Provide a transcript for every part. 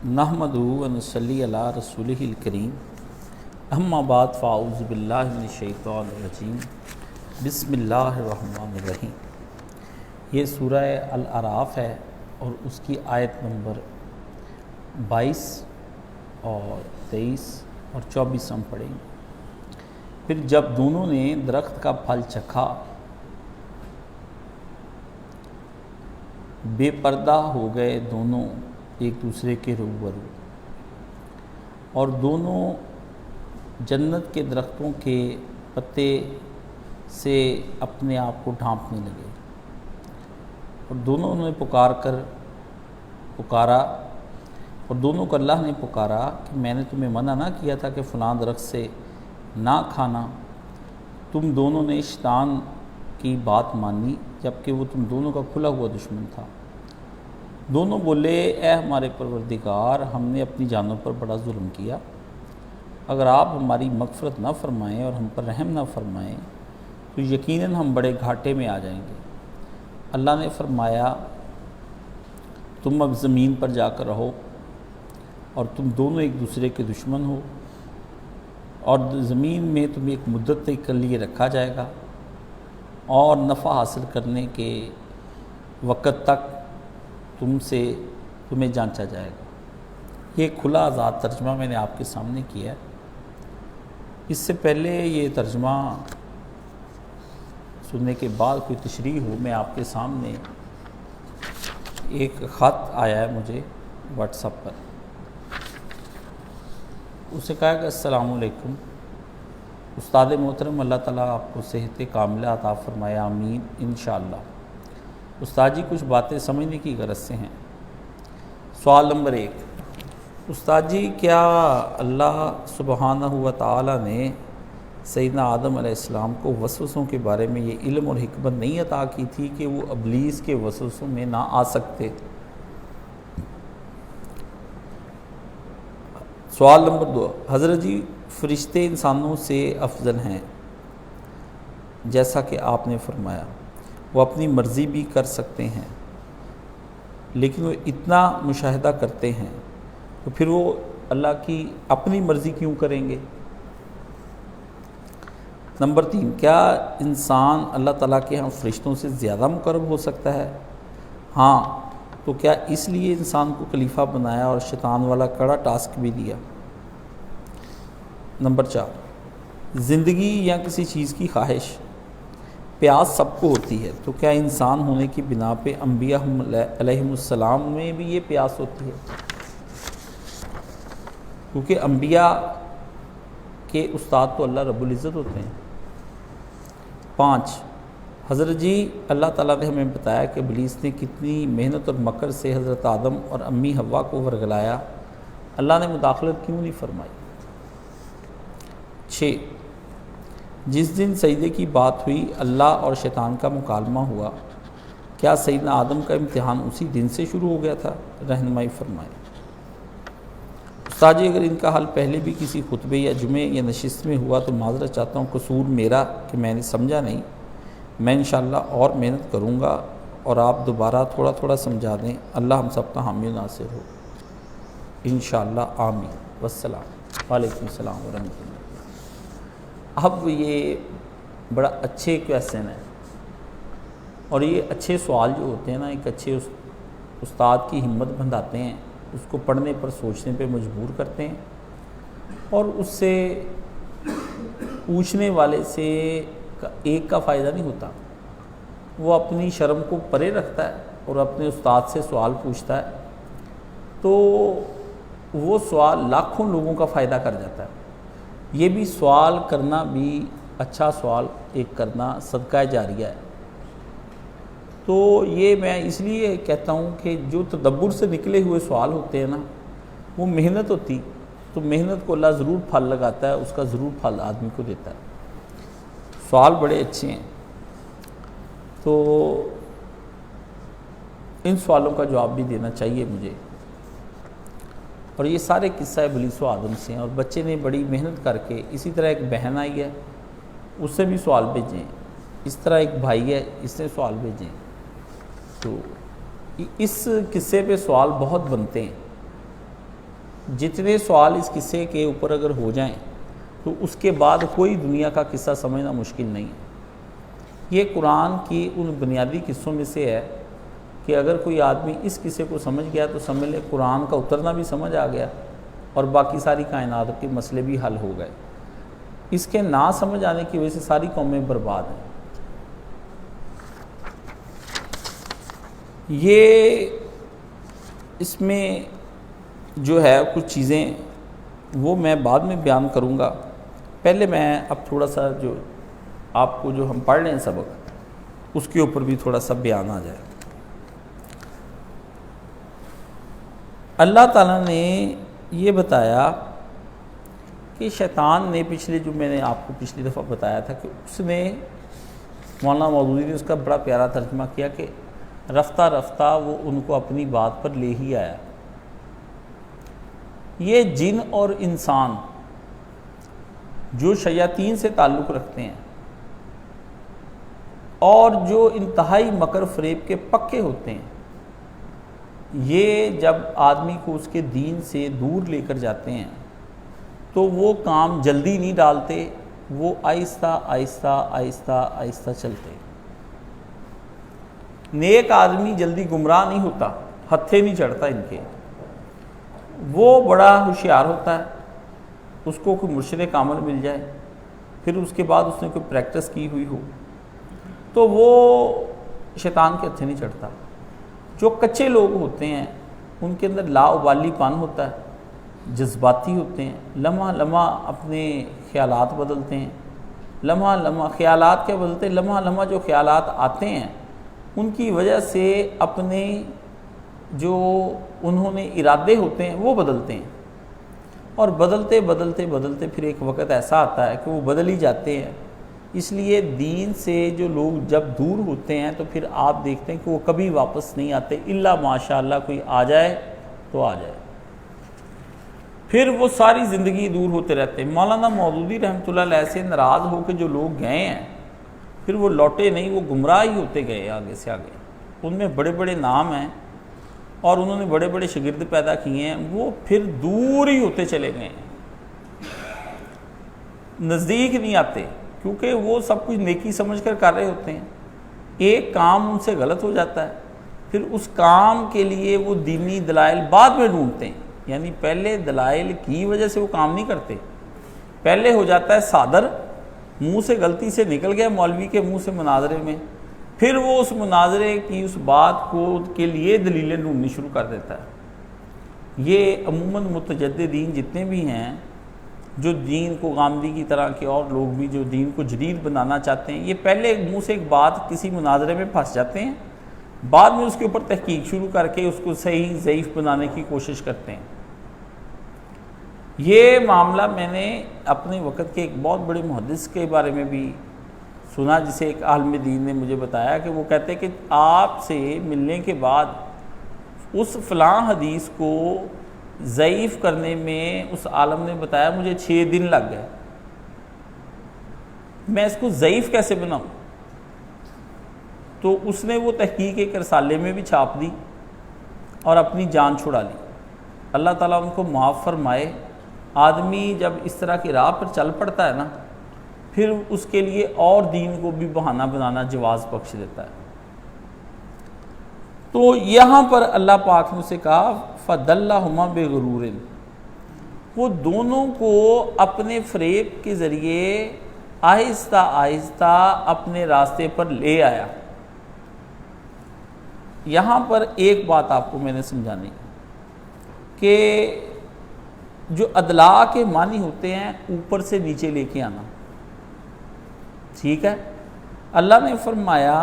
نحمدہ و نصلی علی رسولہ الکریم اما بعد فاعوذ باللہ من الشیطان الرجیم بسم اللہ الرحمن الرحیم۔ یہ سورہ الاعراف ہے اور اس کی آیت نمبر 22 اور 23 اور 24 ہم پڑھیں گے۔ پھر جب دونوں نے درخت کا پھل چکھا بے پردہ ہو گئے دونوں ایک دوسرے کے روبرو، اور دونوں جنت کے درختوں کے پتے سے اپنے آپ کو ڈھانپنے لگے، اور دونوں نے پکارا اور دونوں کو اللہ نے پکارا کہ میں نے تمہیں منع نہ کیا تھا کہ فلاں درخت سے نہ کھانا، تم دونوں نے شیطان کی بات مانی جبکہ وہ تم دونوں کا کھلا ہوا دشمن تھا۔ دونوں بولے اے ہمارے پروردگار، ہم نے اپنی جانوں پر بڑا ظلم کیا، اگر آپ ہماری مغفرت نہ فرمائیں اور ہم پر رحم نہ فرمائیں تو یقیناً ہم بڑے گھاٹے میں آ جائیں گے۔ اللہ نے فرمایا تم اب زمین پر جا کر رہو اور تم دونوں ایک دوسرے کے دشمن ہو، اور زمین میں تمہیں ایک مدت کے لیے رکھا جائے گا اور نفع حاصل کرنے کے وقت تک تمہیں جانچا جائے گا۔ یہ کھلا آزاد ترجمہ میں نے آپ کے سامنے کیا ہے۔ اس سے پہلے یہ ترجمہ سننے کے بعد کوئی تشریح ہو، میں آپ کے سامنے ایک خط آیا ہے مجھے واٹس ایپ پر، اسے کہا کہ السلام علیکم استاد محترم، اللہ تعالیٰ آپ کو صحت کاملہ عطا فرمائے، آمین انشاءاللہ۔ استاد جی کچھ باتیں سمجھنے کی غرض سے ہیں۔ سوال نمبر 1، استاد جی کیا اللہ سبحانہ و تعالیٰ نے سیدنا آدم علیہ السلام کو وسوسوں کے بارے میں یہ علم اور حکمت نہیں عطا کی تھی کہ وہ ابلیس کے وسوسوں میں نہ آ سکتے؟ سوال نمبر 2، حضرت جی فرشتے انسانوں سے افضل ہیں جیسا کہ آپ نے فرمایا، وہ اپنی مرضی بھی کر سکتے ہیں لیکن وہ اتنا مشاہدہ کرتے ہیں، تو پھر وہ اللہ کی اپنی مرضی کیوں کریں گے؟ نمبر 3، کیا انسان اللہ تعالیٰ کے ہاں فرشتوں سے زیادہ مقرب ہو سکتا ہے؟ ہاں، تو کیا اس لیے انسان کو خلیفہ بنایا اور شیطان والا کڑا ٹاسک بھی دیا؟ نمبر 4، زندگی یا کسی چیز کی خواہش پیاس سب کو ہوتی ہے، تو کیا انسان ہونے کی بنا پہ انبیاء علیہم السلام میں بھی یہ پیاس ہوتی ہے؟ کیونکہ انبیاء کے استاد تو اللہ رب العزت ہوتے ہیں۔ 5، حضرت جی اللہ تعالیٰ نے ہمیں بتایا کہ ابلیس نے کتنی محنت اور مکر سے حضرت آدم اور امی حوا کو ورگلایا، اللہ نے مداخلت کیوں نہیں فرمائی؟ 6، جس دن سجدے کی بات ہوئی اللہ اور شیطان کا مکالمہ ہوا، کیا سیدنا آدم کا امتحان اسی دن سے شروع ہو گیا تھا؟ رہنمائی فرمائے۔ استاد جی اگر ان کا حل پہلے بھی کسی خطبے یا جمعے یا نشست میں ہوا تو معذرت چاہتا ہوں، قصور میرا کہ میں نے سمجھا نہیں، میں انشاءاللہ اور محنت کروں گا اور آپ دوبارہ تھوڑا تھوڑا سمجھا دیں، اللہ ہم سب کا حامی و ناصر ہو انشاءاللہ، آمین والسلام۔ وعلیکم السلام ورحمۃ اللہ۔ اب یہ بڑا اچھے کویسچن ہے، اور یہ اچھے سوال جو ہوتے ہیں نا ایک اچھے استاد کی ہمت بندھاتے ہیں، اس کو پڑھنے پر سوچنے پہ مجبور کرتے ہیں، اور اس سے پوچھنے والے سے ایک کا فائدہ نہیں ہوتا، وہ اپنی شرم کو پرے رکھتا ہے اور اپنے استاد سے سوال پوچھتا ہے، تو وہ سوال لاکھوں لوگوں کا فائدہ کر جاتا ہے۔ یہ بھی سوال کرنا بھی اچھا سوال ایک کرنا صدقہ جاریہ ہے۔ تو یہ میں اس لیے کہتا ہوں کہ جو تدبر سے نکلے ہوئے سوال ہوتے ہیں نا، وہ محنت ہوتی، تو محنت کو اللہ ضرور پھل لگاتا ہے، اس کا ضرور پھل آدمی کو دیتا ہے۔ سوال بڑے اچھے ہیں، تو ان سوالوں کا جواب بھی دینا چاہیے مجھے۔ اور یہ سارے قصہ ابلیس و آدم سے ہیں، اور بچے نے بڑی محنت کر کے، اسی طرح ایک بہن آئی ہے اس سے بھی سوال بھیجیں، اس طرح ایک بھائی ہے اس نے سوال بھیجیں، تو اس قصے پہ سوال بہت بنتے ہیں۔ جتنے سوال اس قصے کے اوپر اگر ہو جائیں تو اس کے بعد کوئی دنیا کا قصہ سمجھنا مشکل نہیں ہے۔ یہ قرآن کی ان بنیادی قصوں میں سے ہے کہ اگر کوئی آدمی اس قصے کو سمجھ گیا تو سمجھ لے قرآن کا اترنا بھی سمجھ آ گیا اور باقی ساری کائنات کے مسئلے بھی حل ہو گئے۔ اس کے نہ سمجھ آنے کی وجہ سے ساری قومیں برباد ہیں۔ یہ اس میں جو ہے کچھ چیزیں وہ میں بعد میں بیان کروں گا، پہلے میں اب تھوڑا سا جو آپ کو جو ہم پڑھ رہے ہیں سبق اس کے اوپر بھی تھوڑا سا بیان آ جائے۔ اللہ تعالیٰ نے یہ بتایا کہ شیطان نے پچھلے جو میں نے آپ کو پچھلی دفعہ بتایا تھا کہ اس نے مولانا مودودی نے اس کا بڑا پیارا ترجمہ کیا کہ رفتہ رفتہ وہ ان کو اپنی بات پر لے ہی آیا۔ یہ جن اور انسان جو شیاطین سے تعلق رکھتے ہیں اور جو انتہائی مکر فریب کے پکے ہوتے ہیں، یہ جب آدمی کو اس کے دین سے دور لے کر جاتے ہیں تو وہ کام جلدی نہیں ڈالتے، وہ آہستہ آہستہ آہستہ آہستہ چلتے۔ نیک آدمی جلدی گمراہ نہیں ہوتا، ہتھے نہیں چڑھتا ان کے، وہ بڑا ہوشیار ہوتا ہے، اس کو کوئی مرشد کامل مل جائے، پھر اس کے بعد اس نے کوئی پریکٹس کی ہوئی ہو تو وہ شیطان کے ہتھے نہیں چڑھتا۔ جو کچے لوگ ہوتے ہیں ان کے اندر لا ابالی پن ہوتا ہے، جذباتی ہوتے ہیں، لمحہ لمحہ اپنے خیالات بدلتے ہیں، لمحہ لمحہ خیالات کیا بدلتے ہیں، لمحہ لمحہ جو خیالات آتے ہیں ان کی وجہ سے اپنے جو انہوں نے ارادے ہوتے ہیں وہ بدلتے ہیں، اور بدلتے بدلتے بدلتے پھر ایک وقت ایسا آتا ہے کہ وہ بدل ہی جاتے ہیں۔ اس لیے دین سے جو لوگ جب دور ہوتے ہیں تو پھر آپ دیکھتے ہیں کہ وہ کبھی واپس نہیں آتے، الا ماشاءاللہ کوئی آ جائے تو آ جائے، پھر وہ ساری زندگی دور ہوتے رہتے ہیں۔ مولانا مودودی رحمۃ اللہ علیہ سے ناراض ہو کے جو لوگ گئے ہیں پھر وہ لوٹے نہیں، وہ گمراہ ہی ہوتے گئے آگے سے آگے۔ ان میں بڑے بڑے نام ہیں اور انہوں نے بڑے بڑے شاگرد پیدا کیے ہیں، وہ پھر دور ہی ہوتے چلے گئے ہیں، نزدیک نہیں آتے، کیونکہ وہ سب کچھ نیکی سمجھ کر رہے ہوتے ہیں۔ ایک کام ان سے غلط ہو جاتا ہے، پھر اس کام کے لیے وہ دینی دلائل بعد میں ڈھونڈتے ہیں، یعنی پہلے دلائل کی وجہ سے وہ کام نہیں کرتے، پہلے ہو جاتا ہے صادر، منہ سے غلطی سے نکل گیا مولوی کے منہ سے مناظرے میں، پھر وہ اس مناظرے کی اس بات کو کے لیے دلیلیں ڈھونڈنی شروع کر دیتا ہے۔ یہ عموماً متجددین جتنے بھی ہیں جو دین کو غامدی کی طرح کے اور لوگ بھی جو دین کو جدید بنانا چاہتے ہیں، یہ پہلے منہ سے ایک بات کسی مناظرے میں پھنس جاتے ہیں، بعد میں اس کے اوپر تحقیق شروع کر کے اس کو صحیح ضعیف بنانے کی کوشش کرتے ہیں۔ یہ معاملہ میں نے اپنے وقت کے ایک بہت بڑے محدث کے بارے میں بھی سنا، جسے ایک عالم دین نے مجھے بتایا کہ وہ کہتے کہ آپ سے ملنے کے بعد اس فلاں حدیث کو ضعیف کرنے میں اس عالم نے بتایا مجھے 6 دن لگ گئے، میں اس کو ضعیف کیسے بناؤں؟ تو اس نے وہ تحقیق ایک رسالے میں بھی چھاپ دی اور اپنی جان چھڑا لی۔ اللہ تعالیٰ ان کو معاف فرمائے۔ آدمی جب اس طرح کی راہ پر چل پڑتا ہے نا، پھر اس کے لیے اور دین کو بھی بہانہ بنانا جواز بخش دیتا ہے۔ تو یہاں پر اللہ پاک نے اسے کہا فَدَلَّهُمَا بِغُرُورٍ، وہ دونوں کو اپنے فریب کے ذریعے آہستہ آہستہ اپنے راستے پر لے آیا۔ یہاں پر ایک بات آپ کو میں نے سمجھانی کہ جو ادلا کے معنی ہوتے ہیں اوپر سے نیچے لے کے آنا، ٹھیک ہے؟ اللہ نے فرمایا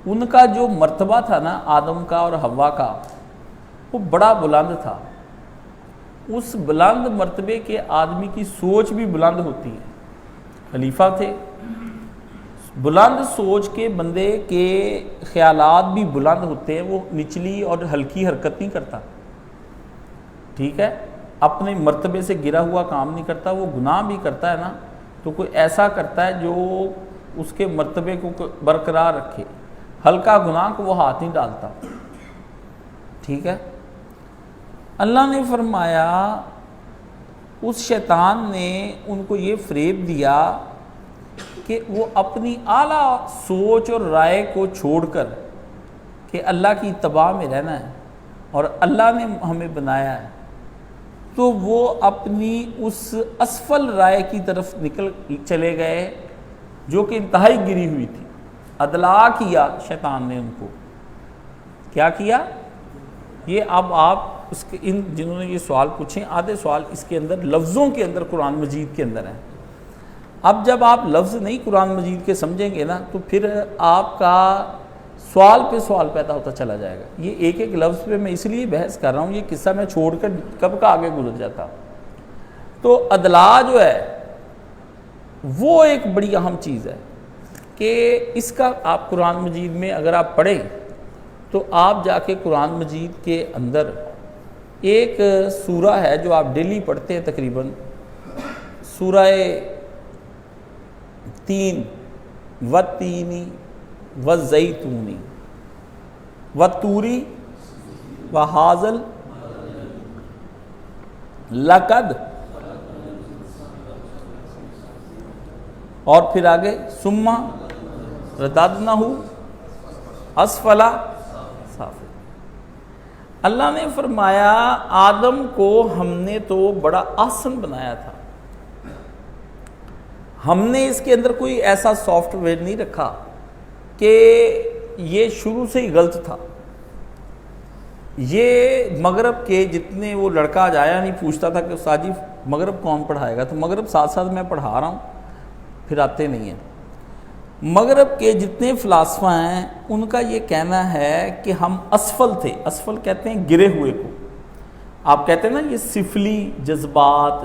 ان کا جو مرتبہ تھا نا آدم کا اور حوا کا، وہ بڑا بلند تھا۔ اس بلند مرتبے کے آدمی کی سوچ بھی بلند ہوتی ہے، خلیفہ تھے، بلند سوچ کے بندے کے خیالات بھی بلند ہوتے ہیں، وہ نچلی اور ہلکی حرکت نہیں کرتا، ٹھیک ہے؟ اپنے مرتبے سے گرا ہوا کام نہیں کرتا، وہ گناہ بھی کرتا ہے نا تو کوئی ایسا کرتا ہے جو اس کے مرتبے کو برقرار رکھے، ہلکا گناہ کو وہ ہاتھ نہیں ڈالتا، ٹھیک ہے؟ اللہ نے فرمایا اس شیطان نے ان کو یہ فریب دیا کہ وہ اپنی اعلیٰ سوچ اور رائے کو چھوڑ کر کہ اللہ کی اتباع میں رہنا ہے اور اللہ نے ہمیں بنایا ہے، تو وہ اپنی اس اسفل رائے کی طرف نکل چلے گئے جو کہ انتہائی گری ہوئی تھی۔ ادلا کیا شیطان نے ان کو، کیا کیا؟ یہ اب آپ اس کے ان جنہوں نے یہ سوال پوچھیں، آدھے سوال اس کے اندر لفظوں کے اندر قرآن مجید کے اندر ہیں۔ اب جب آپ لفظ نہیں قرآن مجید کے سمجھیں گے نا تو پھر آپ کا سوال پہ سوال پیدا ہوتا چلا جائے گا۔ یہ ایک ایک لفظ پہ میں اس لیے بحث کر رہا ہوں، یہ قصہ میں چھوڑ کر کب کا آگے گزر جاتا۔ تو ادلا جو ہے وہ ایک بڑی اہم چیز ہے کہ اس کا آپ قرآن مجید میں اگر آپ پڑھیں تو آپ جا کے قرآن مجید کے اندر ایک سورہ ہے جو آپ ڈیلی پڑھتے ہیں تقریباً، سورہ 3 والتینی والزیتونی والطوری وہذل لقد، اور پھر آگے ثم رددنہ اسفل سافلین۔ اللہ نے فرمایا آدم کو ہم نے تو بڑا آسن بنایا تھا، ہم نے اس کے اندر کوئی ایسا سافٹ ویئر نہیں رکھا کہ یہ شروع سے ہی غلط تھا۔ یہ مغرب کے جتنے وہ لڑکا جایا نہیں پوچھتا تھا کہ استاد جی مغرب کون پڑھائے گا، تو مغرب ساتھ ساتھ میں پڑھا رہا ہوں، پھر آتے نہیں ہیں۔ مغرب کے جتنے فلاسفہ ہیں ان کا یہ کہنا ہے کہ ہم اسفل تھے، اسفل کہتے ہیں گرے ہوئے کو، آپ کہتے ہیں نا یہ سفلی جذبات،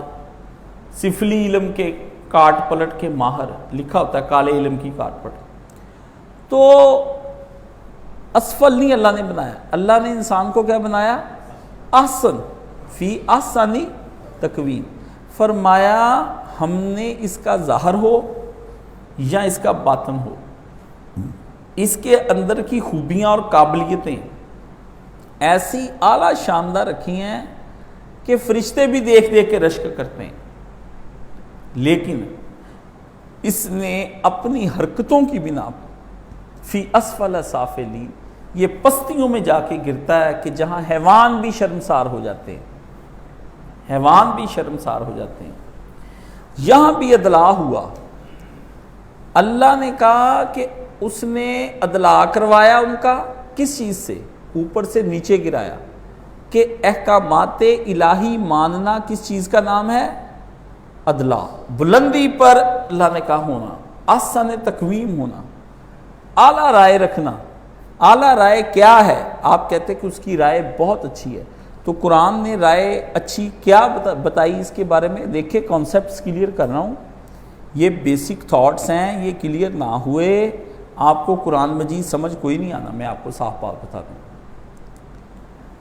سفلی علم کے کاٹ پلٹ کے ماہر لکھا ہوتا ہے، کالے علم کی کاٹ پلٹ۔ تو اسفل نہیں اللہ نے بنایا، اللہ نے انسان کو کیا بنایا؟ احسن، فی احسن تقویم۔ فرمایا ہم نے اس کا ظاہر ہو یا اس کا باطن ہو، اس کے اندر کی خوبیاں اور قابلیتیں ایسی اعلیٰ شاندار رکھی ہیں کہ فرشتے بھی دیکھ دیکھ کے رشک کرتے ہیں، لیکن اس نے اپنی حرکتوں کی بنا پر فی اسفل سافلین، یہ پستیوں میں جا کے گرتا ہے کہ جہاں حیوان بھی شرمسار ہو جاتے ہیں، حیوان بھی شرمسار ہو جاتے ہیں۔ یہاں بھی ادلا ہوا، اللہ نے کہا کہ اس نے ادلا کروایا ان کا کس چیز سے؟ اوپر سے نیچے گرایا، کہ احکامات الہی ماننا کس چیز کا نام ہے؟ ادلا، بلندی پر اللہ نے کہا ہونا، احسن تقویم ہونا، اعلیٰ رائے رکھنا۔ اعلیٰ رائے کیا ہے؟ آپ کہتے کہ اس کی رائے بہت اچھی ہے، تو قرآن نے رائے اچھی کیا بتائی اس کے بارے میں؟ دیکھیں کانسیپٹس کلیئر کر رہا ہوں، یہ بیسک تھاٹس ہیں، یہ کلیئر نہ ہوئے آپ کو قرآن مجید سمجھ کوئی نہیں آنا۔ میں آپ کو صاف بات بتا دوں،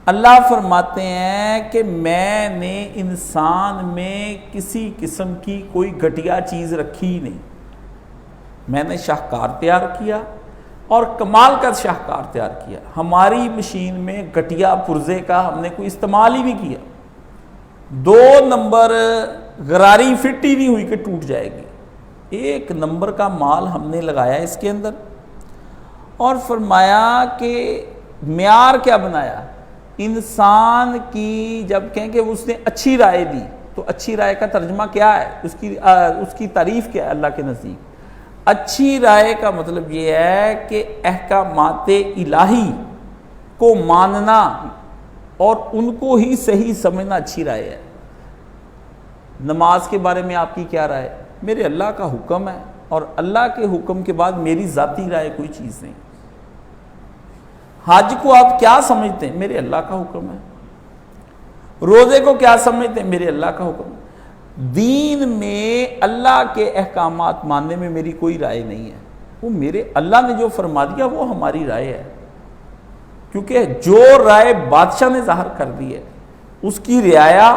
اللہ فرماتے ہیں کہ میں نے انسان میں کسی قسم کی کوئی گھٹیا چیز رکھی نہیں، میں نے شاہکار تیار کیا اور کمال کا شاہکار تیار کیا۔ ہماری مشین میں گھٹیا پرزے کا ہم نے کوئی استعمال ہی نہیں کیا، 2 نمبر غراری فٹ ہی نہیں ہوئی کہ ٹوٹ جائے گی، 1 نمبر کا مال ہم نے لگایا اس کے اندر۔ اور فرمایا کہ معیار کیا بنایا؟ انسان کی جب کہیں کہ اس نے اچھی رائے دی، تو اچھی رائے کا ترجمہ کیا ہے؟ اس کی تعریف کیا ہے اللہ کے نزدیک؟ اچھی رائے کا مطلب یہ ہے کہ احکامات الہی کو ماننا اور ان کو ہی صحیح سمجھنا اچھی رائے ہے۔ نماز کے بارے میں آپ کی کیا رائے؟ میرے اللہ کا حکم ہے، اور اللہ کے حکم کے بعد میری ذاتی رائے کوئی چیز نہیں۔ حج کو آپ کیا سمجھتے ہیں؟ میرے اللہ کا حکم ہے۔ روزے کو کیا سمجھتے ہیں؟ میرے اللہ کا حکم ہے۔ دین میں اللہ کے احکامات ماننے میں میری کوئی رائے نہیں ہے، وہ میرے اللہ نے جو فرما دیا وہ ہماری رائے ہے، کیونکہ جو رائے بادشاہ نے ظاہر کر دی ہے اس کی رعایا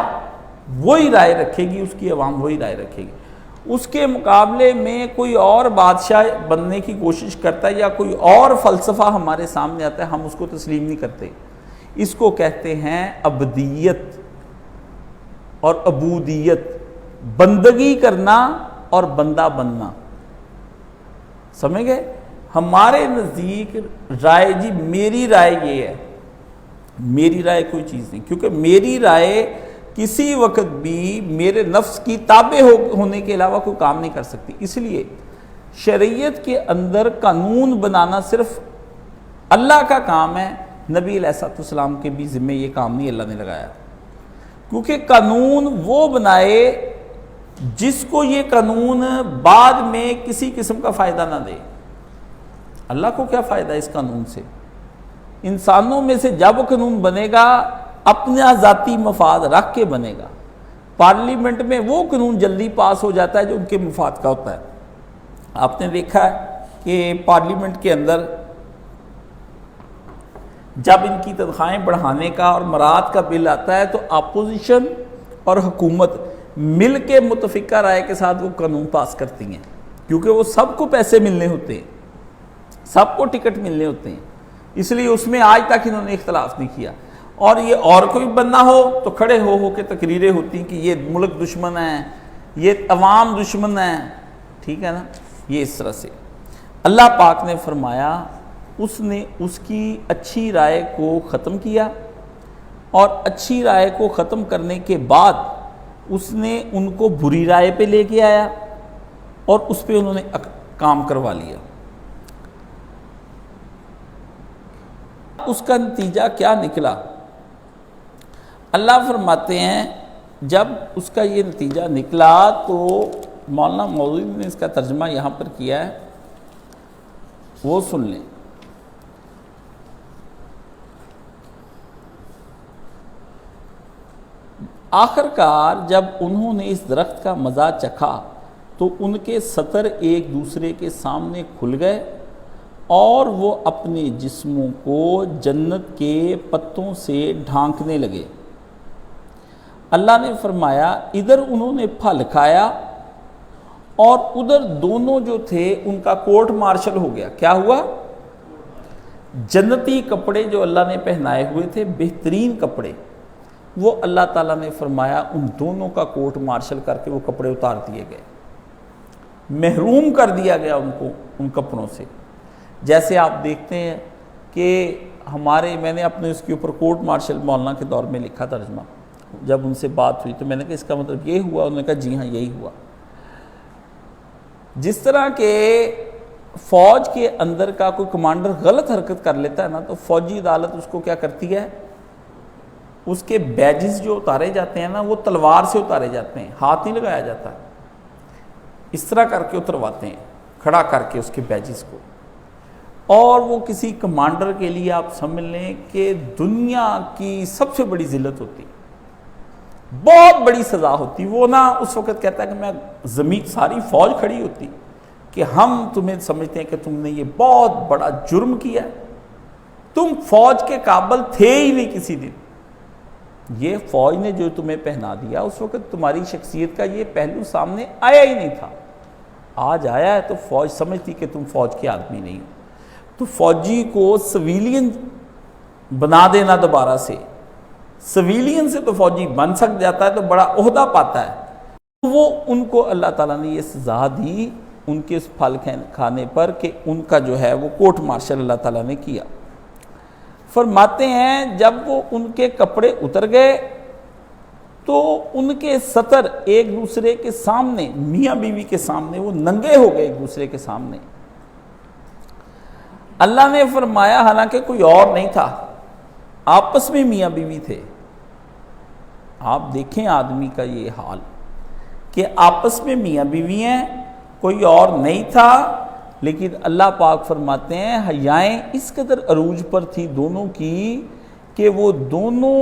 وہی رائے رکھے گی، اس کی عوام وہی رائے رکھے گی۔ اس کے مقابلے میں کوئی اور بادشاہ بننے کی کوشش کرتا ہے یا کوئی اور فلسفہ ہمارے سامنے آتا ہے، ہم اس کو تسلیم نہیں کرتے۔ اس کو کہتے ہیں عبدیت اور عبودیت، بندگی کرنا اور بندہ بننا، سمجھ گئے؟ ہمارے نزدیک رائے، جی میری رائے یہ ہے، میری رائے کوئی چیز نہیں، کیونکہ میری رائے کسی وقت بھی میرے نفس کی تابع ہونے کے علاوہ کوئی کام نہیں کر سکتی۔ اس لیے شریعت کے اندر قانون بنانا صرف اللہ کا کام ہے، نبی علیہ السلام کے بھی ذمہ یہ کام نہیں اللہ نے لگایا، کیونکہ قانون وہ بنائے جس کو یہ قانون بعد میں کسی قسم کا فائدہ نہ دے۔ اللہ کو کیا فائدہ اس قانون سے؟ انسانوں میں سے جب قانون بنے گا اپنا ذاتی مفاد رکھ کے بنے گا۔ پارلیمنٹ میں وہ قانون جلدی پاس ہو جاتا ہے جو ان کے مفاد کا ہوتا ہے۔ آپ نے دیکھا ہے کہ پارلیمنٹ کے اندر جب ان کی تنخواہیں بڑھانے کا اور مراعات کا بل آتا ہے تو اپوزیشن اور حکومت مل کے متفقہ رائے کے ساتھ وہ قانون پاس کرتی ہیں، کیونکہ وہ سب کو پیسے ملنے ہوتے ہیں، سب کو ٹکٹ ملنے ہوتے ہیں، اس لیے اس میں آج تک انہوں نے اختلاف نہیں کیا۔ اور یہ اور کوئی بننا ہو تو کھڑے ہو کے تقریریں ہوتی ہیں کہ یہ ملک دشمن ہے، یہ عوام دشمن ہے، ٹھیک ہے نا؟ یہ اس طرح سے اللہ پاک نے فرمایا اس نے اس کی اچھی رائے کو ختم کیا، اور اچھی رائے کو ختم کرنے کے بعد اس نے ان کو بری رائے پہ لے کے آیا اور اس پہ انہوں نے کام کروا لیا۔ اس کا نتیجہ کیا نکلا؟ اللہ فرماتے ہیں جب اس کا یہ نتیجہ نکلا تو مولانا مودودی نے اس کا ترجمہ یہاں پر کیا ہے، وہ سن لیں۔ آخر کار جب انہوں نے اس درخت کا مزہ چکھا تو ان کے سطر ایک دوسرے کے سامنے کھل گئے اور وہ اپنے جسموں کو جنت کے پتوں سے ڈھانکنے لگے۔ اللہ نے فرمایا ادھر انہوں نے پھل کھایا اور ادھر دونوں جو تھے ان کا کورٹ مارشل ہو گیا۔ کیا ہوا؟ جنتی کپڑے جو اللہ نے پہنائے ہوئے تھے، بہترین کپڑے، وہ اللہ تعالیٰ نے فرمایا ان دونوں کا کورٹ مارشل کر کے وہ کپڑے اتار دیے گئے، محروم کر دیا گیا ان کو ان کپڑوں سے۔ جیسے آپ دیکھتے ہیں کہ میں نے اپنے اس کے اوپر کورٹ مارشل مولانا کے دور میں لکھا ترجمہ، جب ان سے بات ہوئی تو میں نے کہا اس کا مطلب یہ ہوا؟ انہوں نے کہا جی ہاں یہی ہوا۔ جس طرح کہ فوج کے اندر کا کوئی کمانڈر غلط حرکت کر لیتا ہے نا تو فوجی عدالت اس کو کیا کرتی ہے، اس کے بیجز جو اتارے جاتے ہیں نا وہ تلوار سے اتارے جاتے ہیں، ہاتھ نہیں لگایا جاتا، اس طرح کر کے اترواتے ہیں، کھڑا کر کے اس کے بیجز کو۔ اور وہ کسی کمانڈر کے لیے آپ سمجھ لیں کہ دنیا کی سب سے بڑی ذلت ہوتی، بہت بڑی سزا ہوتی۔ وہ نا اس وقت کہتا ہے کہ میں زمین ساری فوج کھڑی ہوتی کہ ہم تمہیں سمجھتے ہیں کہ تم نے یہ بہت بڑا جرم کیا ہے، تم فوج کے قابل تھے ہی نہیں کسی دن، یہ فوج نے جو تمہیں پہنا دیا اس وقت تمہاری شخصیت کا یہ پہلو سامنے آیا ہی نہیں تھا، آج آیا ہے تو فوج سمجھتی کہ تم فوج کے آدمی نہیں ہو۔ تو فوجی کو سویلین بنا دینا دوبارہ سے، سویلین سے تو فوجی بن سک جاتا ہے تو بڑا عہدہ پاتا ہے، وہ ان کو اللہ تعالیٰ نے یہ سزا دی ان کے اس پھل کھانے پر کہ ان کا جو ہے وہ کورٹ مارشل اللہ تعالیٰ نے کیا۔ فرماتے ہیں جب وہ ان کے کپڑے اتر گئے تو ان کے سطر ایک دوسرے کے سامنے، میاں بیوی کے سامنے، وہ ننگے ہو گئے ایک دوسرے کے سامنے۔ اللہ نے فرمایا حالانکہ کوئی اور نہیں تھا، آپس میں میاں بیوی تھے۔ آپ دیکھیں آدمی کا یہ حال کہ آپس میں میاں بیوی ہیں، کوئی اور نہیں تھا، لیکن اللہ پاک فرماتے ہیں حیائیں اس قدر عروج پر تھی دونوں کی کہ وہ دونوں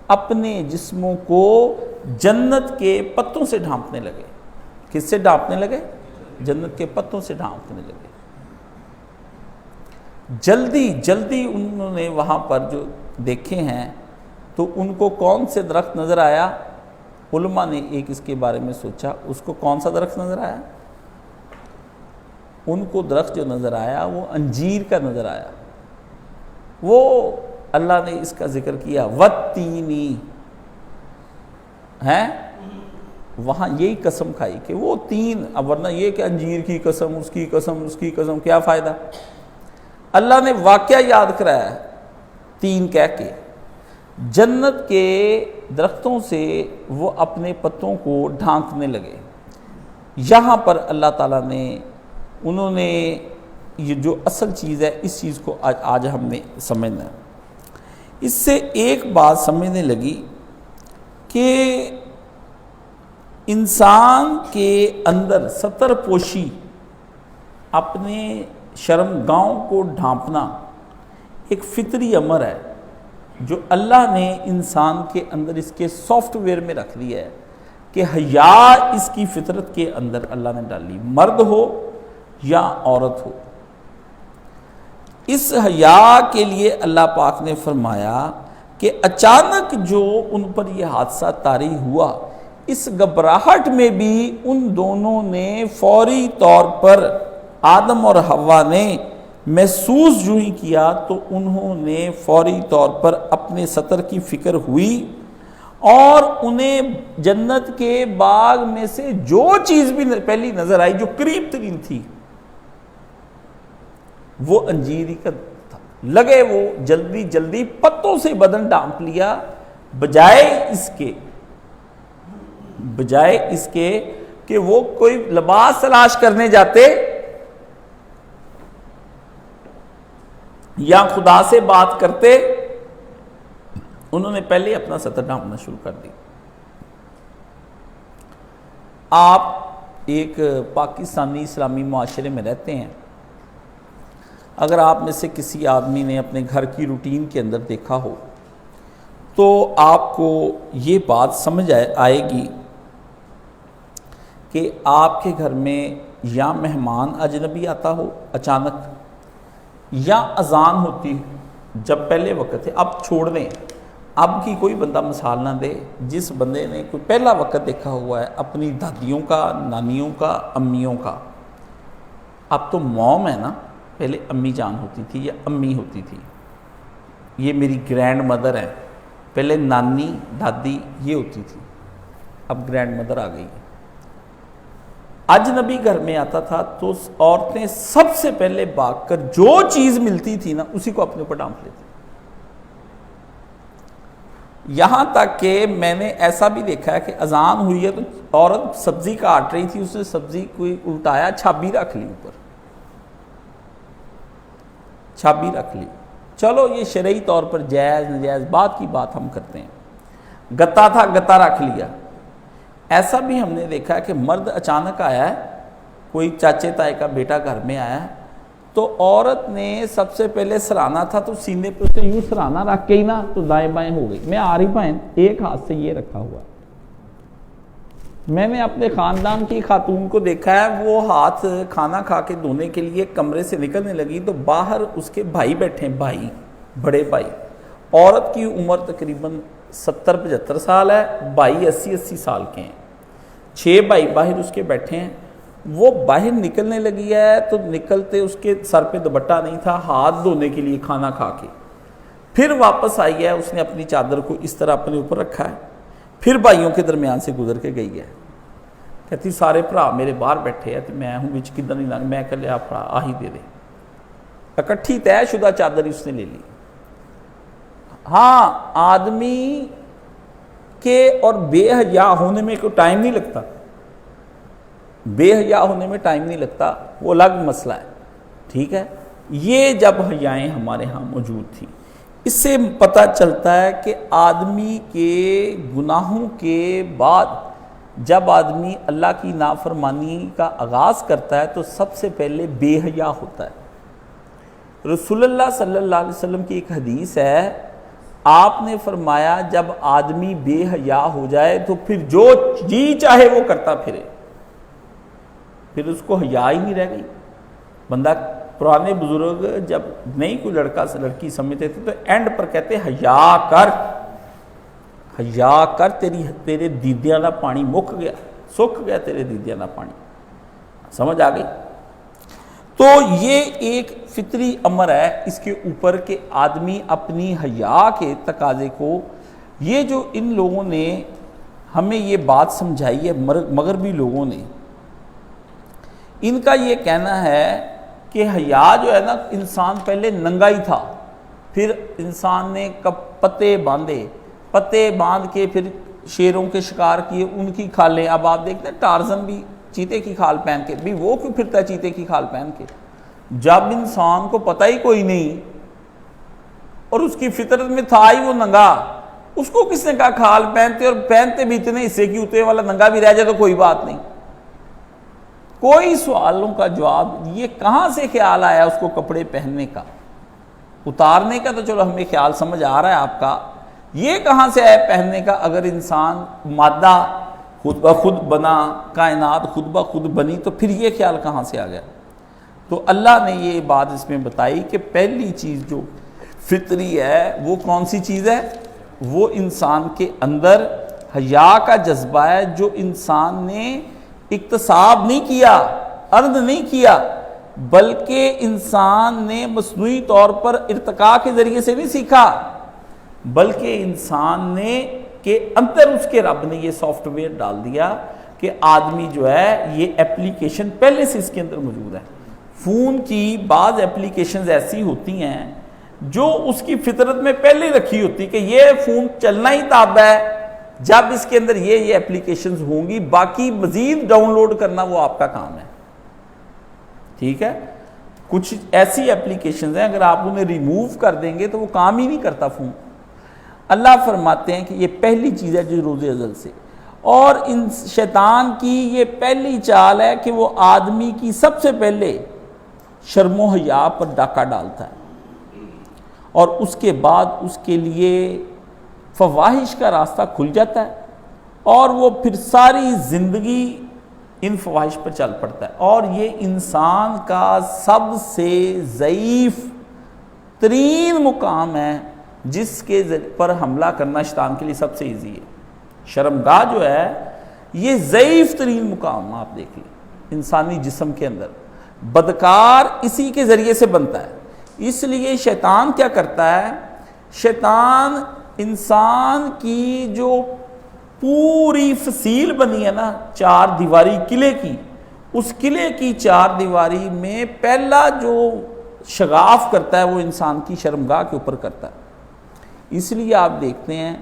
اپنے جسموں کو جنت کے پتوں سے ڈھانپنے لگے۔ کس سے ڈھانپنے لگے؟ جنت کے پتوں سے ڈھانپنے لگے۔ جلدی جلدی انہوں نے وہاں پر جو دیکھے ہیں تو ان کو کون سے درخت نظر آیا؟ علماء نے ایک اس کے بارے میں سوچا، اس کو کون سا درخت نظر آیا؟ ان کو درخت جو نظر آیا وہ انجیر کا نظر آیا۔ وہ اللہ نے اس کا ذکر کیا وَالتِّینِ ہے، وہاں یہی قسم کھائی کہ وہ تین، اب ورنہ یہ کہ انجیر کی قسم، اس کی قسم، اس کی قسم، کیا فائدہ؟ اللہ نے واقعہ یاد کرایا تین کہہ کے، جنت کے درختوں سے وہ اپنے پتوں کو ڈھانکنے لگے۔ یہاں پر اللہ تعالیٰ نے انہوں نے یہ جو اصل چیز ہے اس چیز کو آج ہم نے سمجھنا ہے۔ اس سے ایک بات سمجھنے لگی کہ انسان کے اندر ستر پوشی، اپنے شرم گاؤں کو ڈھانپنا ایک فطری امر ہے جو اللہ نے انسان کے اندر اس کے سافٹ ویئر میں رکھ دیا ہے کہ حیا اس کی فطرت کے اندر اللہ نے ڈالی، مرد ہو یا عورت ہو۔ اس حیا کے لیے اللہ پاک نے فرمایا کہ اچانک جو ان پر یہ حادثہ طاری ہوا، اس گھبراہٹ میں بھی ان دونوں نے فوری طور پر، آدم اور حوا نے محسوس جو ہی کیا تو انہوں نے فوری طور پر اپنے ستر کی فکر ہوئی، اور انہیں جنت کے باغ میں سے جو چیز بھی پہلی نظر آئی جو قریب ترین تھی وہ انجیر کا تھا، لگے وہ جلدی جلدی پتوں سے بدن ڈھانپ لیا، بجائے اس کے کہ وہ کوئی لباس تلاش کرنے جاتے یا خدا سے بات کرتے، انہوں نے پہلے اپنا ستر ڈھانپنا شروع کر دی۔ آپ ایک پاکستانی اسلامی معاشرے میں رہتے ہیں، اگر آپ میں سے کسی آدمی نے اپنے گھر کی روٹین کے اندر دیکھا ہو تو آپ کو یہ بات سمجھ آئے گی کہ آپ کے گھر میں یا مہمان اجنبی آتا ہو اچانک، یا اذان ہوتی جب پہلے وقت ہے، اب چھوڑ دیں، اب کی کوئی بندہ مثال نہ دے جس بندے نے کوئی پہلا وقت دیکھا ہوا ہے اپنی دادیوں کا، نانیوں کا، امیوں کا۔ اب تو موم ہے نا، پہلے امی جان ہوتی تھی یا امی ہوتی تھی، یہ میری گرینڈ مدر ہے، پہلے نانی دادی یہ ہوتی تھی، اب گرینڈ مدر آ گئی۔ اجنبی گھر میں آتا تھا تو عورتیں سب سے پہلے بھاگ کر جو چیز ملتی تھی نا اسی کو اپنے اوپر ڈانپ لیتی، یہاں تک کہ میں نے ایسا بھی دیکھا ہے کہ اذان ہوئی ہے تو عورت سبزی کاٹ رہی تھی، اس نے سبزی کوئی الٹایا، چھابی رکھ لی اوپر، چھابی رکھ لی۔ چلو یہ شرعی طور پر جائز نجائز بات کی بات ہم کرتے ہیں، گتا تھا گتا رکھ لیا۔ ایسا بھی ہم نے دیکھا ہے کہ مرد اچانک آیا ہے، کوئی چاچے تائے کا بیٹا گھر میں آیا ہے تو عورت نے سب سے پہلے سرانا تھا تو سینے پہ اسے یوں سرانا رکھ کے ہی نا تو دائیں بائیں ہو گئی۔ میں آری بہن ایک ہاتھ سے یہ رکھا ہوا، میں نے اپنے خاندان کی خاتون کو دیکھا ہے، وہ ہاتھ کھانا کھا کے دھونے کے لیے کمرے سے نکلنے لگی تو باہر اس کے بھائی بیٹھے ہیں، بھائی بڑے بھائی، عورت کی عمر تقریباً 70-75 سال ہے، بھائی 80 سال کے ہیں، 6 بھائی باہر اس کے بیٹھے ہیں۔ وہ باہر نکلنے لگی ہے تو نکلتے اس کے سر پہ دوپٹہ نہیں تھا، ہاتھ دھونے کے لیے کھانا کھا کے، پھر واپس آئی ہے، اس نے اپنی چادر کو اس طرح اپنے اوپر رکھا ہے، پھر بھائیوں کے درمیان سے گزر کے گئی ہے، کہتی سارے بھرا میرے باہر بیٹھے ہیں تو میں ہوں بچ کدھر نہیں لگ، میں کہ لیا پڑا آ ہی دے دے، اکٹھی طے شدہ چادر اس نے لے لی۔ ہاں آدمی کے اور بے حیا ہونے میں کوئی ٹائم نہیں لگتا، بے حیا ہونے میں ٹائم نہیں لگتا، وہ الگ مسئلہ ہے، ٹھیک ہے۔ یہ جب حیائیں ہمارے ہاں موجود تھیں، اس سے پتہ چلتا ہے کہ آدمی کے گناہوں کے بعد جب آدمی اللہ کی نافرمانی کا آغاز کرتا ہے تو سب سے پہلے بے حیا ہوتا ہے۔ رسول اللہ صلی اللہ علیہ وسلم کی ایک حدیث ہے، آپ نے فرمایا جب آدمی بے حیا ہو جائے تو پھر جو جی چاہے وہ کرتا پھرے، پھر اس کو حیا ہی نہیں رہ گئی۔ بندہ پرانے بزرگ جب نہیں کوئی لڑکا سے لڑکی سمجھتے تھے تو اینڈ پر کہتے حیا کر، حیا کر، تیرے دیدیاں دا پانی مک گیا، سک گیا تیرے دیدیاں دا پانی، سمجھ آ گئی؟ تو یہ ایک فطری امر ہے اس کے اوپر کہ آدمی اپنی حیا کے تقاضے کو، یہ جو ان لوگوں نے ہمیں یہ بات سمجھائی ہے، مغربی لوگوں نے، ان کا یہ کہنا ہے کہ حیا جو ہے نا، انسان پہلے ننگا ہی تھا، پھر انسان نے پتے باندھے، پتے باندھ کے پھر شیروں کے شکار کیے، ان کی کھالیں، اب آپ دیکھتے ہیں ٹارزن بھی چیتے کی کھال پہن کے، بھی وہ کیوں پھرتا ہے چیتے کی کھال پہن کے؟ جب انسان کو پتہ ہی کوئی نہیں اور اس کی فطرت میں تھا ہی وہ ننگا، اس کو کس نے کہا کھال پہنتے، اور پہنتے بھی اتنے حصے کی ہوتے والا ننگا بھی رہ جائے تو کوئی بات نہیں۔ کوئی سوالوں کا جواب، یہ کہاں سے خیال آیا اس کو کپڑے پہننے کا؟ اتارنے کا تو چلو ہمیں خیال سمجھ آ رہا ہے آپ کا، یہ کہاں سے آیا پہننے کا؟ اگر انسان مادہ خود بخود بنا، کائنات خود بخود بنی، تو پھر یہ خیال کہاں سے آ گیا؟ تو اللہ نے یہ بات اس میں بتائی کہ پہلی چیز جو فطری ہے وہ کون سی چیز ہے؟ وہ انسان کے اندر حیا کا جذبہ ہے، جو انسان نے اکتساب نہیں کیا، ارن نہیں کیا، بلکہ انسان نے مصنوعی طور پر ارتقاء کے ذریعے سے نہیں سیکھا، بلکہ انسان نے کہ اندر اس کے رب نے یہ سافٹ ویئر ڈال دیا کہ آدمی جو ہے یہ اپلیکیشن پہلے سے اس کے اندر موجود ہے۔ فون کی بعض اپلیکیشنز ایسی ہوتی ہیں جو اس کی فطرت میں پہلے رکھی ہوتی کہ یہ فون چلنا ہی تاب ہے جب اس کے اندر یہ اپلیکیشنز ہوں گی، باقی مزید ڈاؤن لوڈ کرنا وہ آپ کا کام ہے، ٹھیک ہے؟ کچھ ایسی اپلیکیشنز ہیں اگر آپ انہیں ریموو کر دیں گے تو وہ کام ہی نہیں کرتا فون۔ اللہ فرماتے ہیں کہ یہ پہلی چیز ہے جو روز ازل سے، اور ان شیطان کی یہ پہلی چال ہے کہ وہ آدمی کی سب سے پہلے شرم و حیا پر ڈاکہ ڈالتا ہے، اور اس کے بعد اس کے لیے فواحش کا راستہ کھل جاتا ہے، اور وہ پھر ساری زندگی ان فواحش پر چل پڑتا ہے۔ اور یہ انسان کا سب سے ضعیف ترین مقام ہے جس کے پر حملہ کرنا شیطان کے لیے سب سے ایزی ہے۔ شرمگاہ جو ہے یہ ضعیف ترین مقام آپ دیکھیں انسانی جسم کے اندر، بدکار اسی کے ذریعے سے بنتا ہے۔ اس لیے شیطان کیا کرتا ہے؟ شیطان انسان کی جو پوری فصیل بنی ہے نا چار دیواری قلعے کی، اس قلعے کی چار دیواری میں پہلا جو شگاف کرتا ہے وہ انسان کی شرمگاہ کے اوپر کرتا ہے۔ اس لیے آپ دیکھتے ہیں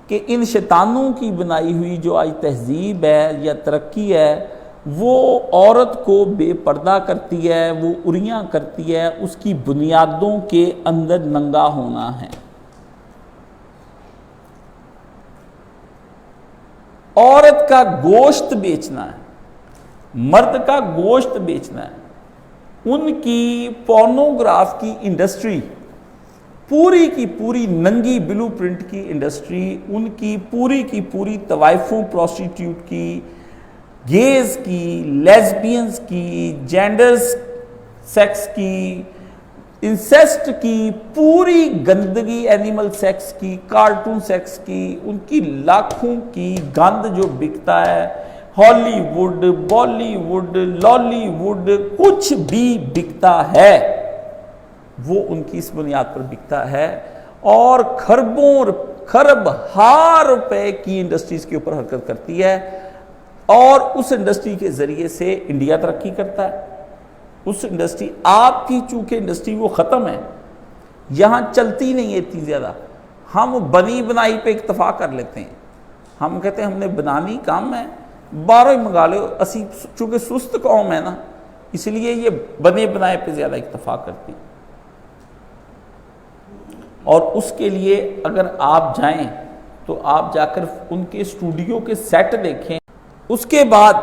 کہ ان شیطانوں کی بنائی ہوئی جو آج تہذیب ہے یا ترقی ہے، وہ عورت کو بے پردہ کرتی ہے، وہ اریاں کرتی ہے، اس کی بنیادوں کے اندر ننگا ہونا ہے۔ عورت کا گوشت بیچنا ہے، مرد کا گوشت بیچنا ہے۔ ان کی پورنوگراف کی انڈسٹری، پوری کی پوری ننگی بلو پرنٹ کی انڈسٹری، ان کی پوری طوائفوں، پروسٹیٹیوٹ کی، گیز کی، لیزبینز کی، جینڈرز سیکس کی، انسیسٹ کی، پوری گندگی، اینیمل سیکس کی، کارٹون سیکس کی، ان کی لاکھوں کی گند جو بکتا ہے، Hollywood, Bollywood, Lollywood, کچھ بھی بکتا ہے وہ ان کی اس بنیاد پر بکتا ہے، اور خرب ہار روپے کی انڈسٹریز کے اوپر حرکت کرتی ہے، اور اس انڈسٹری کے ذریعے سے انڈیا ترقی کرتا ہے۔ اس انڈسٹری، آپ کی چونکہ انڈسٹری وہ ختم ہے، یہاں چلتی نہیں ہے اتنی زیادہ، ہم بنی بنائی پہ اکتفا کر لیتے ہیں، ہم کہتے ہیں ہم نے بنانی کام ہے، باہروں ہی منگا لو، اسی چونکہ سست قوم ہے نا، اس لیے یہ بنے بنائے پہ زیادہ اکتفا کرتی۔ اور اس کے لیے اگر آپ جائیں تو آپ جا کر ان کے اسٹوڈیو کے سیٹ دیکھیں۔ اس کے بعد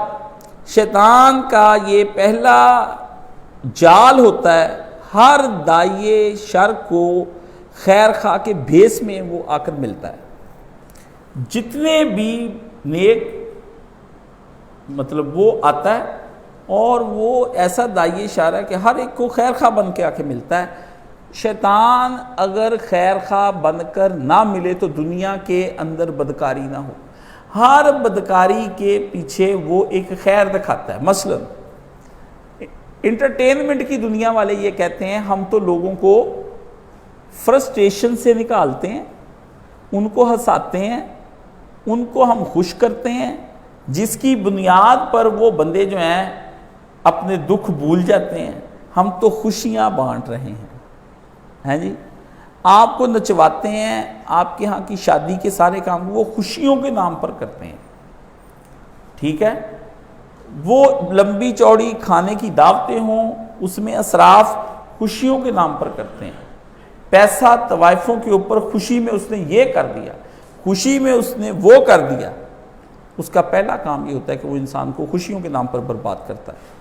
شیطان کا یہ پہلا جال ہوتا ہے، ہر داعیے شر کو خیر خواہ کے بھیس میں وہ آ کر ملتا ہے، جتنے بھی نیک مطلب وہ آتا ہے، اور وہ ایسا داعیے شر ہے کہ ہر ایک کو خیر خواہ بن کے آ کے ملتا ہے۔ شیطان اگر خیر خواہ بن کر نہ ملے تو دنیا کے اندر بدکاری نہ ہو، ہر بدکاری کے پیچھے وہ ایک خیر دکھاتا ہے۔ مثلا انٹرٹینمنٹ کی دنیا والے یہ کہتے ہیں ہم تو لوگوں کو فرسٹریشن سے نکالتے ہیں، ان کو ہنساتے ہیں، ان کو ہم خوش کرتے ہیں، جس کی بنیاد پر وہ بندے جو ہیں اپنے دکھ بھول جاتے ہیں۔ ہم تو خوشیاں بانٹ رہے ہیں جی، آپ کو نچواتے ہیں، آپ کے ہاں کی شادی کے سارے کام وہ خوشیوں کے نام پر کرتے ہیں، ٹھیک ہے، وہ لمبی چوڑی کھانے کی دعوتیں ہوں، اس میں اسراف خوشیوں کے نام پر کرتے ہیں۔ پیسہ طوائفوں کے اوپر خوشی میں اس نے یہ کر دیا، خوشی میں اس نے وہ کر دیا، اس کا پہلا کام یہ ہوتا ہے کہ وہ انسان کو خوشیوں کے نام پر برباد کرتا ہے۔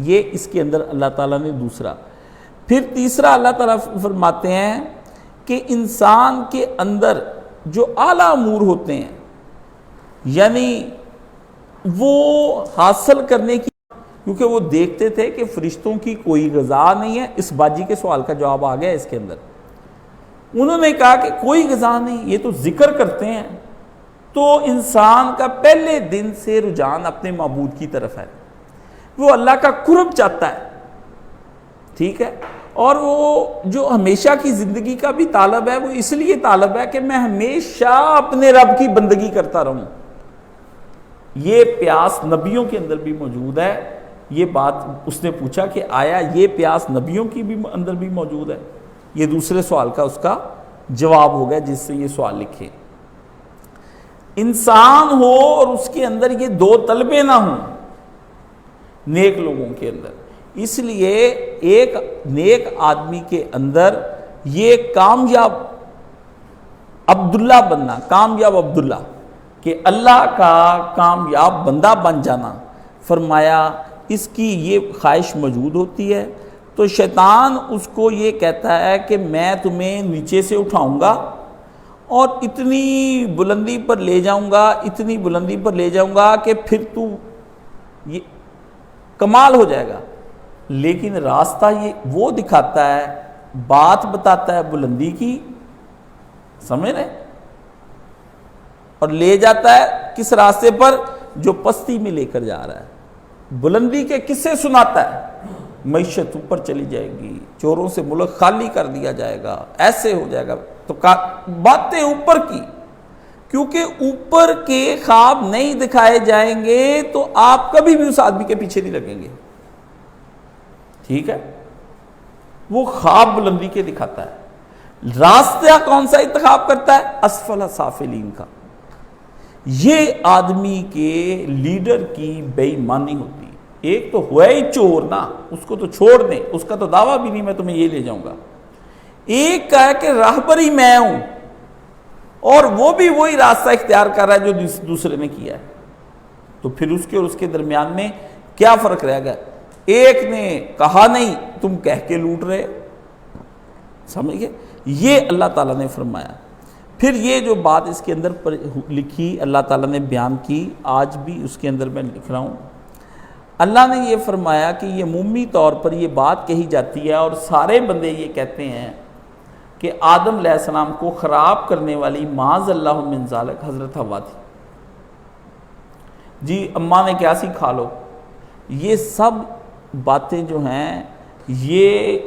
یہ اس کے اندر اللہ تعالیٰ نے دوسرا۔ پھر تیسرا اللہ تعالیٰ فرماتے ہیں کہ انسان کے اندر جو اعلیٰ امور ہوتے ہیں، یعنی وہ حاصل کرنے کی، کیونکہ وہ دیکھتے تھے کہ فرشتوں کی کوئی غذا نہیں ہے، اس باجی کے سوال کا جواب آ گیا اس کے اندر، انہوں نے کہا کہ کوئی غذا نہیں، یہ تو ذکر کرتے ہیں، تو انسان کا پہلے دن سے رجحان اپنے معبود کی طرف ہے، وہ اللہ کا قرب چاہتا ہے، ٹھیک ہے، اور وہ جو ہمیشہ کی زندگی کا بھی طالب ہے، وہ اس لیے طالب ہے کہ میں ہمیشہ اپنے رب کی بندگی کرتا رہوں۔ یہ پیاس نبیوں کے اندر بھی موجود ہے، یہ بات اس نے پوچھا کہ آیا یہ پیاس نبیوں کی بھی اندر بھی موجود ہے؟ یہ دوسرے سوال کا اس کا جواب ہو گیا جس سے یہ سوال لکھے۔ انسان ہو اور اس کے اندر یہ دو طلبیں نہ ہوں نیک لوگوں کے اندر، اس لیے ایک نیک آدمی کے اندر یہ کامیاب عبداللہ بننا، کامیاب عبداللہ، کہ اللہ کا کامیاب بندہ بن جانا، فرمایا اس کی یہ خواہش موجود ہوتی ہے، تو شیطان اس کو یہ کہتا ہے کہ میں تمہیں نیچے سے اٹھاؤں گا اور اتنی بلندی پر لے جاؤں گا، اتنی بلندی پر لے جاؤں گا کہ پھر تو یہ کمال ہو جائے گا، لیکن راستہ یہ وہ دکھاتا ہے، بات بتاتا ہے بلندی کی، سمجھ رہے، اور لے جاتا ہے کس راستے پر؟ جو پستی میں لے کر جا رہا ہے۔ بلندی کے قصے سناتا ہے، معیشت اوپر چلی جائے گی، چوروں سے ملک خالی کر دیا جائے گا، ایسے ہو جائے گا، تو باتیں اوپر کی، کیونکہ اوپر کے خواب نہیں دکھائے جائیں گے تو آپ کبھی بھی اس آدمی کے پیچھے نہیں لگیں گے، ٹھیک ہے، وہ خواب بلندی کے دکھاتا ہے۔ راستہ کون سا انتخاب کرتا ہے؟ اسفل سافلین کا۔ یہ آدمی کے لیڈر کی بے ایمانی ہوتی ہے، ایک تو ہوا ہی چور نا، اس کو تو چھوڑ دیں، اس کا تو دعویٰ بھی نہیں میں تمہیں یہ لے جاؤں گا، ایک کا ہے کہ راہبری میں ہوں اور وہ بھی وہی راستہ اختیار کر رہا ہے جو دوسرے نے کیا ہے، تو پھر اس کے اور اس کے درمیان میں کیا فرق رہ گیا؟ ایک نے کہا نہیں، تم کہہ کے لوٹ رہے، سمجھ گئے؟ یہ اللہ تعالیٰ نے فرمایا۔ پھر یہ جو بات اس کے اندر پر لکھی اللہ تعالیٰ نے بیان کی، آج بھی اس کے اندر میں لکھ رہا ہوں، اللہ نے یہ فرمایا کہ یہ عمومی طور پر یہ بات کہی جاتی ہے اور سارے بندے یہ کہتے ہیں کہ آدم علیہ السلام کو خراب کرنے والی معاذ اللہ من ذالک حضرت حوا تھی، جی اماں نے کیا سی کھا لو۔ یہ سب باتیں جو ہیں یہ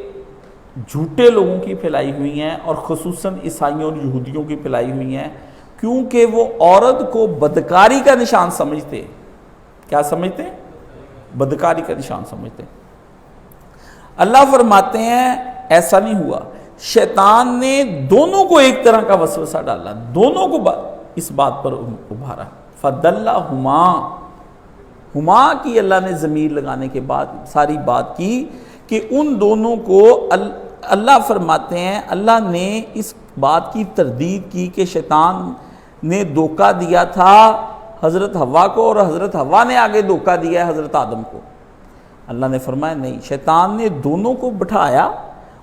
جھوٹے لوگوں کی پھیلائی ہوئی ہیں، اور خصوصاً عیسائیوں اور یہودیوں کی پھیلائی ہوئی ہیں، کیونکہ وہ عورت کو بدکاری کا نشان سمجھتے۔ کیا سمجھتے ہیں؟ بدکاری کا نشان سمجھتے ہیں۔ اللہ فرماتے ہیں ایسا نہیں ہوا، شیطان نے دونوں کو ایک طرح کا وسوسہ ڈالا، دونوں کو اس بات پر ابھارا، فَدَلَّهُمَا، ہما کی اللہ نے ضمیر لگانے کے بعد ساری بات کی کہ ان دونوں کو اللہ فرماتے ہیں اللہ نے اس بات کی تردید کی کہ شیطان نے دھوکہ دیا تھا حضرت حوا کو اور حضرت حوا نے آگے دھوکہ دیا ہے حضرت آدم کو۔ اللہ نے فرمایا نہیں، شیطان نے دونوں کو بٹھایا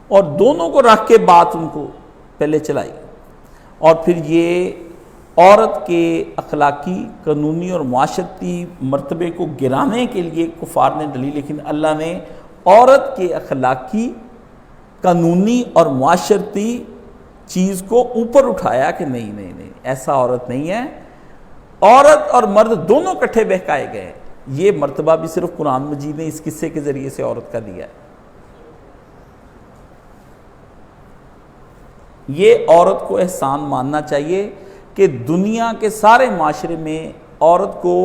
اور دونوں کو رکھ کے بات ان کو پہلے چلائی، اور پھر یہ عورت کے اخلاقی، قانونی اور معاشرتی مرتبے کو گرانے کے لیے کفار نے ڈلی، لیکن اللہ نے عورت کے اخلاقی، قانونی اور معاشرتی چیز کو اوپر اٹھایا کہ نہیں ایسا عورت نہیں ہے، عورت اور مرد دونوں کٹھے بہکائے گئے۔ یہ مرتبہ بھی صرف قرآن مجید نے اس قصے کے ذریعے سے عورت کا دیا ہے۔ یہ عورت کو احسان ماننا چاہیے کہ دنیا کے سارے معاشرے میں عورت کو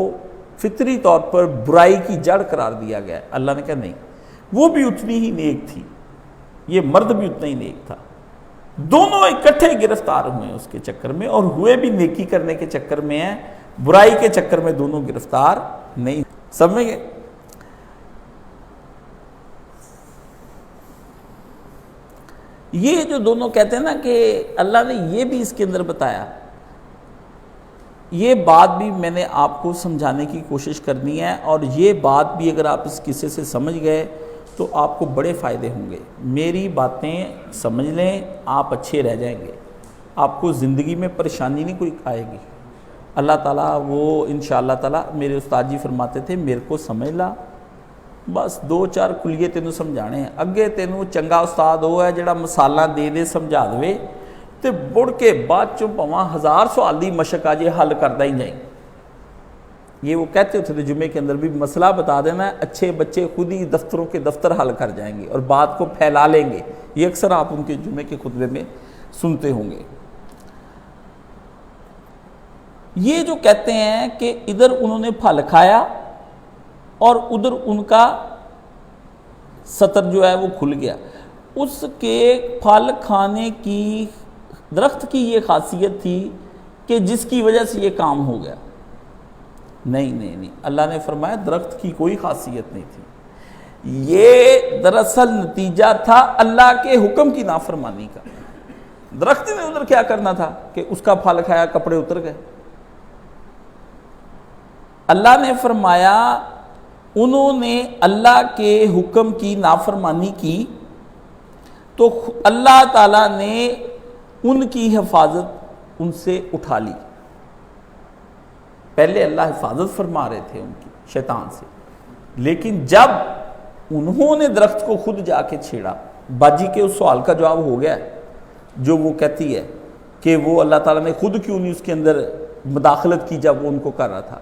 فطری طور پر برائی کی جڑ قرار دیا گیا ہے۔ اللہ نے کہا نہیں، وہ بھی اتنی ہی نیک تھی، یہ مرد بھی اتنا ہی نیک تھا، دونوں اکٹھے گرفتار ہوئے اس کے چکر میں، اور ہوئے بھی نیکی کرنے کے چکر میں ہیں، برائی کے چکر میں دونوں گرفتار نہیں۔ سمجھ گئے؟ یہ جو دونوں کہتے ہیں نا کہ اللہ نے یہ بھی اس کے اندر بتایا، یہ بات بھی میں نے آپ کو سمجھانے کی کوشش کرنی ہے، اور یہ بات بھی اگر آپ اس قصے سے سمجھ گئے تو آپ کو بڑے فائدے ہوں گے۔ میری باتیں سمجھ لیں، آپ اچھے رہ جائیں گے، آپ کو زندگی میں پریشانی نہیں کوئی آئے گی۔ اللہ تعالیٰ وہ انشاءاللہ تعالیٰ، میرے استاد جی فرماتے تھے میرے کو سمجھ لا، بس 2-4 کلیے تینوں سمجھانے ہیں، اگے تینوں چنگا استاد وہ ہے جڑا مسالہ دے دے سمجھا دے تے بڑھ کے بعد چوں پواں 1000 سوال دی مشق آجے حل کردہ ہی جائیں۔ یہ وہ کہتے ہوتے تھے جمعے کے اندر بھی مسئلہ بتا دینا ہے، اچھے بچے خود ہی دفتروں کے دفتر حل کر جائیں گے اور بات کو پھیلا لیں گے۔ یہ اکثر آپ ان کے جمعے کے خطبے میں سنتے ہوں گے۔ یہ جو کہتے ہیں کہ ادھر انہوں نے پھل کھایا اور ادھر ان کا سطر جو ہے وہ کھل گیا، اس کے پھل کھانے کی درخت کی یہ خاصیت تھی کہ جس کی وجہ سے یہ کام ہو گیا؟ نہیں، اللہ نے فرمایا درخت کی کوئی خاصیت نہیں تھی، یہ دراصل نتیجہ تھا اللہ کے حکم کی نافرمانی کا۔ درخت نے ادھر کیا کرنا تھا کہ اس کا پھل کھایا کپڑے اتر گئے؟ اللہ نے فرمایا انہوں نے اللہ کے حکم کی نافرمانی کی تو اللہ تعالیٰ نے ان کی حفاظت ان سے اٹھا لی۔ پہلے اللہ حفاظت فرما رہے تھے ان کی شیطان سے، لیکن جب انہوں نے درخت کو خود جا کے چھیڑا، باجی کے اس سوال کا جواب ہو گیا جو وہ کہتی ہے کہ وہ اللہ تعالیٰ نے خود کیوں نہیں اس کے اندر مداخلت کی جب وہ ان کو کر رہا تھا۔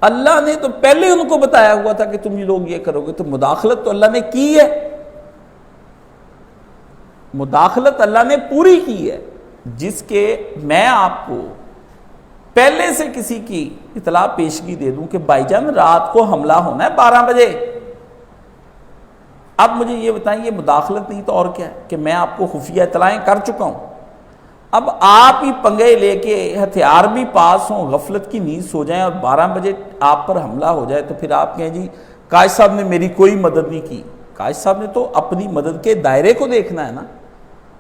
اللہ نے تو پہلے ان کو بتایا ہوا تھا کہ تم یہ لوگ یہ کرو گے، تو مداخلت تو اللہ نے کی ہے، مداخلت اللہ نے پوری کی ہے، جس کے میں آپ کو پہلے سے کسی کی اطلاع پیشگی دے دوں کہ بھائی جان رات کو حملہ ہونا ہے 12 بجے، اب مجھے یہ بتائیں یہ مداخلت نہیں تو اور کیا ہے کہ میں آپ کو خفیہ اطلاعیں کر چکا ہوں، اب آپ ہی پنگے لے کے ہتھیار بھی پاس ہوں، غفلت کی نیند سو جائیں اور 12 بجے آپ پر حملہ ہو جائے، تو پھر آپ کہیں جی قائد صاحب نے میری کوئی مدد نہیں کی۔ قائد صاحب نے تو اپنی مدد کے دائرے کو دیکھنا ہے نا،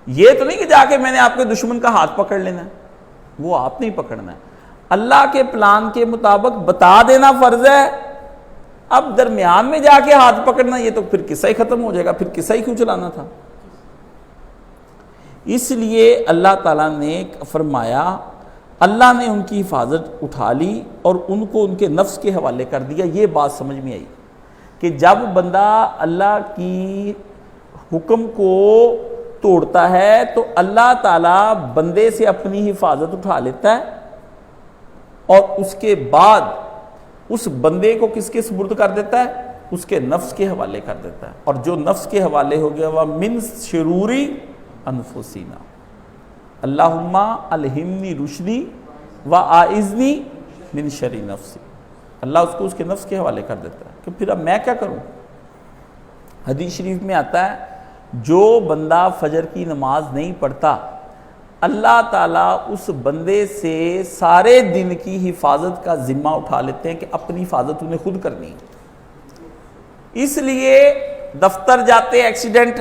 یہ تو نہیں کہ جا کے میں نے آپ کے دشمن کا ہاتھ پکڑ لینا ہے، وہ آپ نہیں پکڑنا ہے، اللہ کے پلان کے مطابق بتا دینا فرض ہے۔ اب درمیان میں جا کے ہاتھ پکڑنا یہ تو پھر قصہ ہی ختم ہو جائے گا، پھر قصہ ہی کیوں چلانا تھا؟ اس لیے اللہ تعالیٰ نے فرمایا اللہ نے ان کی حفاظت اٹھا لی اور ان کو ان کے نفس کے حوالے کر دیا۔ یہ بات سمجھ میں آئی کہ جب بندہ اللہ کی حکم کو توڑتا ہے تو اللہ تعالیٰ بندے سے اپنی حفاظت اٹھا لیتا ہے اور اس کے بعد اس بندے کو کس کے سپرد کر دیتا ہے؟ اس کے نفس کے حوالے کر دیتا ہے، اور جو نفس کے حوالے ہو گیا وہ من شروری انفسینا، اللہم الہمنی رشدی واعذنی من شر نفسی، اللہ اس کو اس کے نفس کے حوالے کر دیتا ہے کہ پھر اب میں کیا کروں؟ حدیث شریف میں آتا ہے جو بندہ فجر کی نماز نہیں پڑھتا اللہ تعالیٰ اس بندے سے سارے دن کی حفاظت کا ذمہ اٹھا لیتے ہیں کہ اپنی حفاظت انہیں خود کرنی ہے۔ اس لیے دفتر جاتے ایکسیڈنٹ،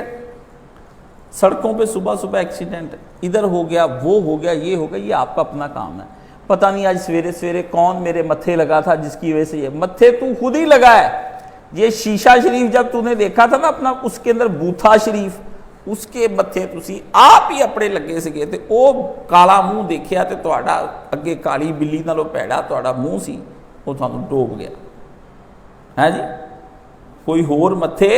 سڑکوں پہ صبح صبح ایکسیڈنٹ، ادھر ہو گیا وہ ہو گیا یہ ہو گیا، یہ آپ کا اپنا کام ہے، پتہ نہیں آج سویرے سویرے کون میرے متھے لگا تھا جس کی وجہ سے یہ متھے تو خود ہی لگا ہے۔ یہ شیشہ شریف جب تو نے دیکھا تھا نا اپنا، اس کے اندر بوتھا شریف، اس کے متھے تسی آپ ہی اپنے لگے سے گئے تھے، او کالا منہ دیکھیا تے تہاڈا اگے کالی بلی نالوں پیڑا تہاڈا منہ سی، وہ تھانوں ڈوب گیا ہے جی، کوئی ہور متھے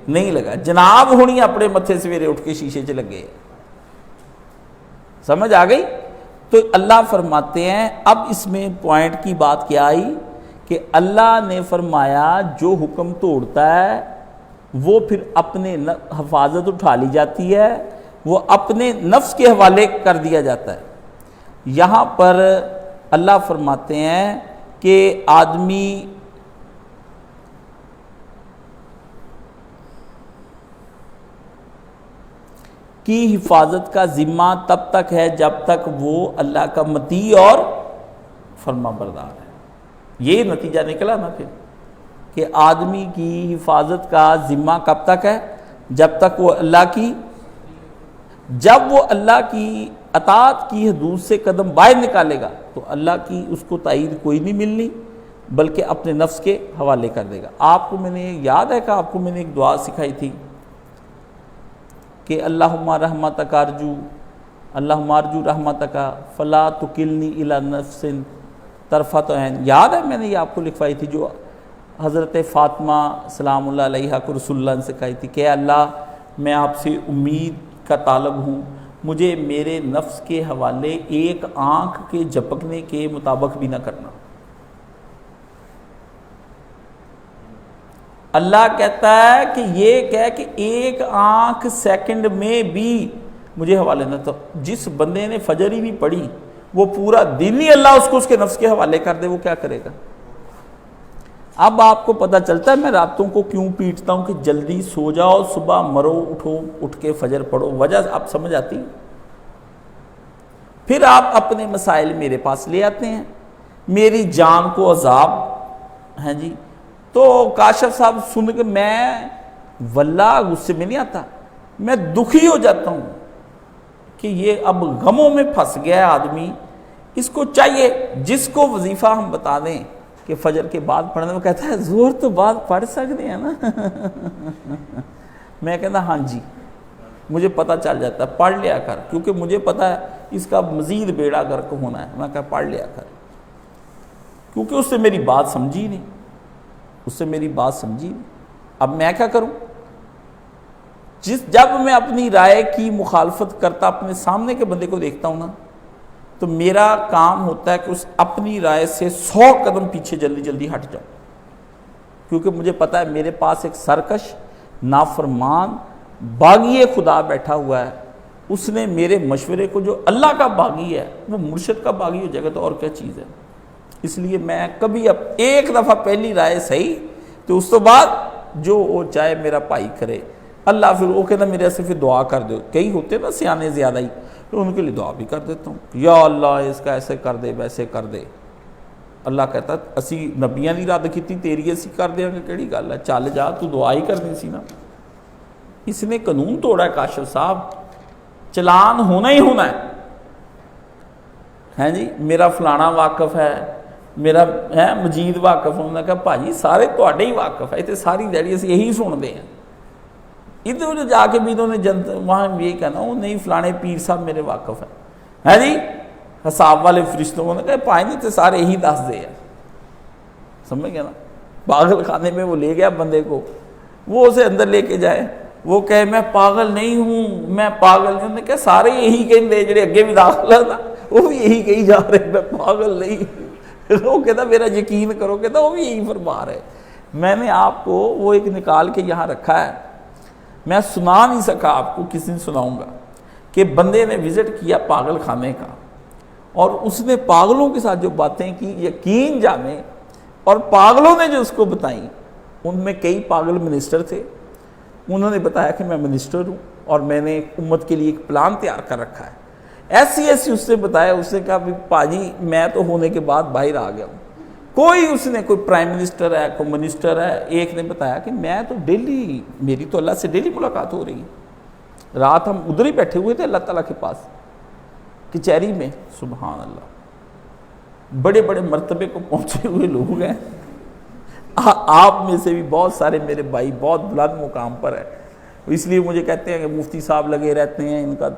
نہیں لگا، جناب ہونی اپنے متھے سویرے اٹھ کے شیشے چ لگے۔ سمجھ آ گئی؟ تو اللہ فرماتے ہیں اب اس میں پوائنٹ کی بات کیا آئی کہ اللہ نے فرمایا جو حکم توڑتا ہے وہ پھر اپنے حفاظت اٹھا لی جاتی ہے، وہ اپنے نفس کے حوالے کر دیا جاتا ہے۔ یہاں پر اللہ فرماتے ہیں کہ آدمی کی حفاظت کا ذمہ تب تک ہے جب تک وہ اللہ کا مطیع اور فرما بردار ہے۔ یہ نتیجہ نکلا نا پھر کہ آدمی کی حفاظت کا ذمہ کب تک ہے؟ جب تک وہ اللہ کی، جب وہ اللہ کی اطاعت کی حدود سے قدم باہر نکالے گا تو اللہ کی اس کو تائید کوئی نہیں ملنی، بلکہ اپنے نفس کے حوالے کر دے گا۔ آپ کو میں نے یاد ہے کہ آپ کو میں نے ایک دعا سکھائی تھی کہ اللہم رحمتک ارجو، اللہم ارجو رحمتک فلا تکلنی الی نفس طرفۃ عین۔ یاد ہے میں نے یہ آپ کو لکھوائی تھی، جو حضرت فاطمہ سلام اللہ علیہا کو رسول اللہ نے سکھائی تھی کہ اللہ میں آپ سے امید کا طالب ہوں، مجھے میرے نفس کے حوالے ایک آنکھ کے جھپکنے کے مطابق بھی نہ کرنا۔ اللہ کہتا ہے کہ یہ کہہ کہ ایک آنکھ سیکنڈ میں بھی مجھے حوالے نہ، تو جس بندے نے فجر ہی نہیں پڑھی وہ پورا دن ہی اللہ اس کو اس کے نفس کے حوالے کر دے، وہ کیا کرے گا؟ اب آپ کو پتہ چلتا ہے میں راتوں کو کیوں پیٹتا ہوں کہ جلدی سو جاؤ، صبح مرو، اٹھو، اٹھ کے فجر پڑھو، وجہ آپ سمجھ آتی؟ پھر آپ اپنے مسائل میرے پاس لے آتے ہیں، میری جان کو عذاب ہیں جی، تو کاشف صاحب سن کے میں واللہ غصے میں نہیں آتا، میں دکھی ہو جاتا ہوں کہ یہ اب غموں میں پھنس گیا ہے آدمی۔ اس کو چاہیے جس کو وظیفہ ہم بتا دیں کہ فجر کے بعد پڑھنے، وہ کہتا ہے زور تو بعد پڑھ سکتے ہیں نا میں کہتا ہاں جی، مجھے پتہ چل جاتا ہے پڑھ لیا کر، کیونکہ مجھے پتہ ہے اس کا مزید بیڑا گرک ہونا ہے۔ میں کہا پڑھ لیا کر، کیونکہ اس سے میری بات سمجھی نہیں، اس سے میری بات سمجھی نہیں۔ اب میں کیا کروں؟ جب میں اپنی رائے کی مخالفت کرتا اپنے سامنے کے بندے کو دیکھتا ہوں نا، تو میرا کام ہوتا ہے کہ اس اپنی رائے سے 100 قدم پیچھے جلدی جلدی ہٹ جاؤں، کیونکہ مجھے پتا ہے میرے پاس ایک سرکش نافرمان باغی خدا بیٹھا ہوا ہے، اس نے میرے مشورے کو، جو اللہ کا باغی ہے وہ مرشد کا باغی ہو جائے گا تو اور کیا چیز ہے۔ اس لیے میں کبھی اب ایک دفعہ پہلی رائے صحیح، تو اس تو بعد جو وہ چاہے میرا بھائی کرے، اللہ پھر وہ کہتا میرے سے پھر دعا کر دو، کئی ہوتے نا سیانے زیادہ ہی، تو ان کے لیے دعا بھی کر دیتا ہوں، یا اللہ اس کا ایسے کر دے ویسے کر دے۔ اللہ کہتا اسی نبیاں نہیں رد کی تیری اسی کر دیا گے، کیڑی گل ہے، چل جا تو دعا ہی کرنی سی نا۔ اس نے قانون توڑا ہے کاشف صاحب، چلان ہونا ہی ہونا ہے جی، میرا فلانا واقف ہے، میرا ہے مجید واقف، انہوں نے کہا بھاجی سارے تواڈے ہی واقف ہے، تے ساری دیہڑی اسی یہی سنتے ہیں، ادھر جا کے بھی انہوں نے وہاں یہی کہنا وہ نہیں فلانے پیر صاحب میرے واقف ہے جی، حساب والے فرشتوں نے کہا پائے نہیں تے سارے یہی دس دے ہیں، سمجھ گیا نا۔ پاگل خانے میں وہ لے گیا بندے کو، وہ اسے اندر لے کے جائے، وہ کہے میں پاگل نہیں ہوں، میں پاگل نہیں، انہوں نے کہا سارے یہی کہیں دے، جڑے اگے بھی داخل ہے نا وہ بھی یہی کہی جا رہے میں پاگل نہیں ہوں۔ وہ کہتا میرا یقین کرو، کہتا وہ بھی یہی فرما رہے۔ میں نے آپ کو وہ ایک نکال کے یہاں رکھا ہے، میں سنا نہیں سکا، آپ کو کس دن سناؤں گا، کہ بندے نے وزٹ کیا پاگل خانے کا، اور اس نے پاگلوں کے ساتھ جو باتیں کی یقین جانے، اور پاگلوں نے جو اس کو بتائیں، ان میں کئی پاگل منسٹر تھے، انہوں نے بتایا کہ میں منسٹر ہوں اور میں نے امت کے لیے ایک پلان تیار کر رکھا ہے، ایسی ایسی اس نے بتایا۔ اس نے کہا پاجی میں تو ہونے کے بعد باہر آ گیا ہوں، کوئی اس نے کوئی پرائم منسٹر ہے، کوئی منسٹر ہے، ایک نے بتایا کہ میں تو ڈیلی، میری تو اللہ سے ڈیلی ملاقات ہو رہی ہے، رات ہم ادھر ہی بیٹھے ہوئے تھے اللہ تعالیٰ کے پاس کچہری میں، سبحان اللہ، بڑے بڑے مرتبے کو پہنچے ہوئے لوگ ہیں، آپ میں سے بھی بہت سارے میرے بھائی بہت بلند مقام پر ہے، اس لیے مجھے کہتے ہیں کہ مفتی صاحب لگے رہتے ہیں، ان کا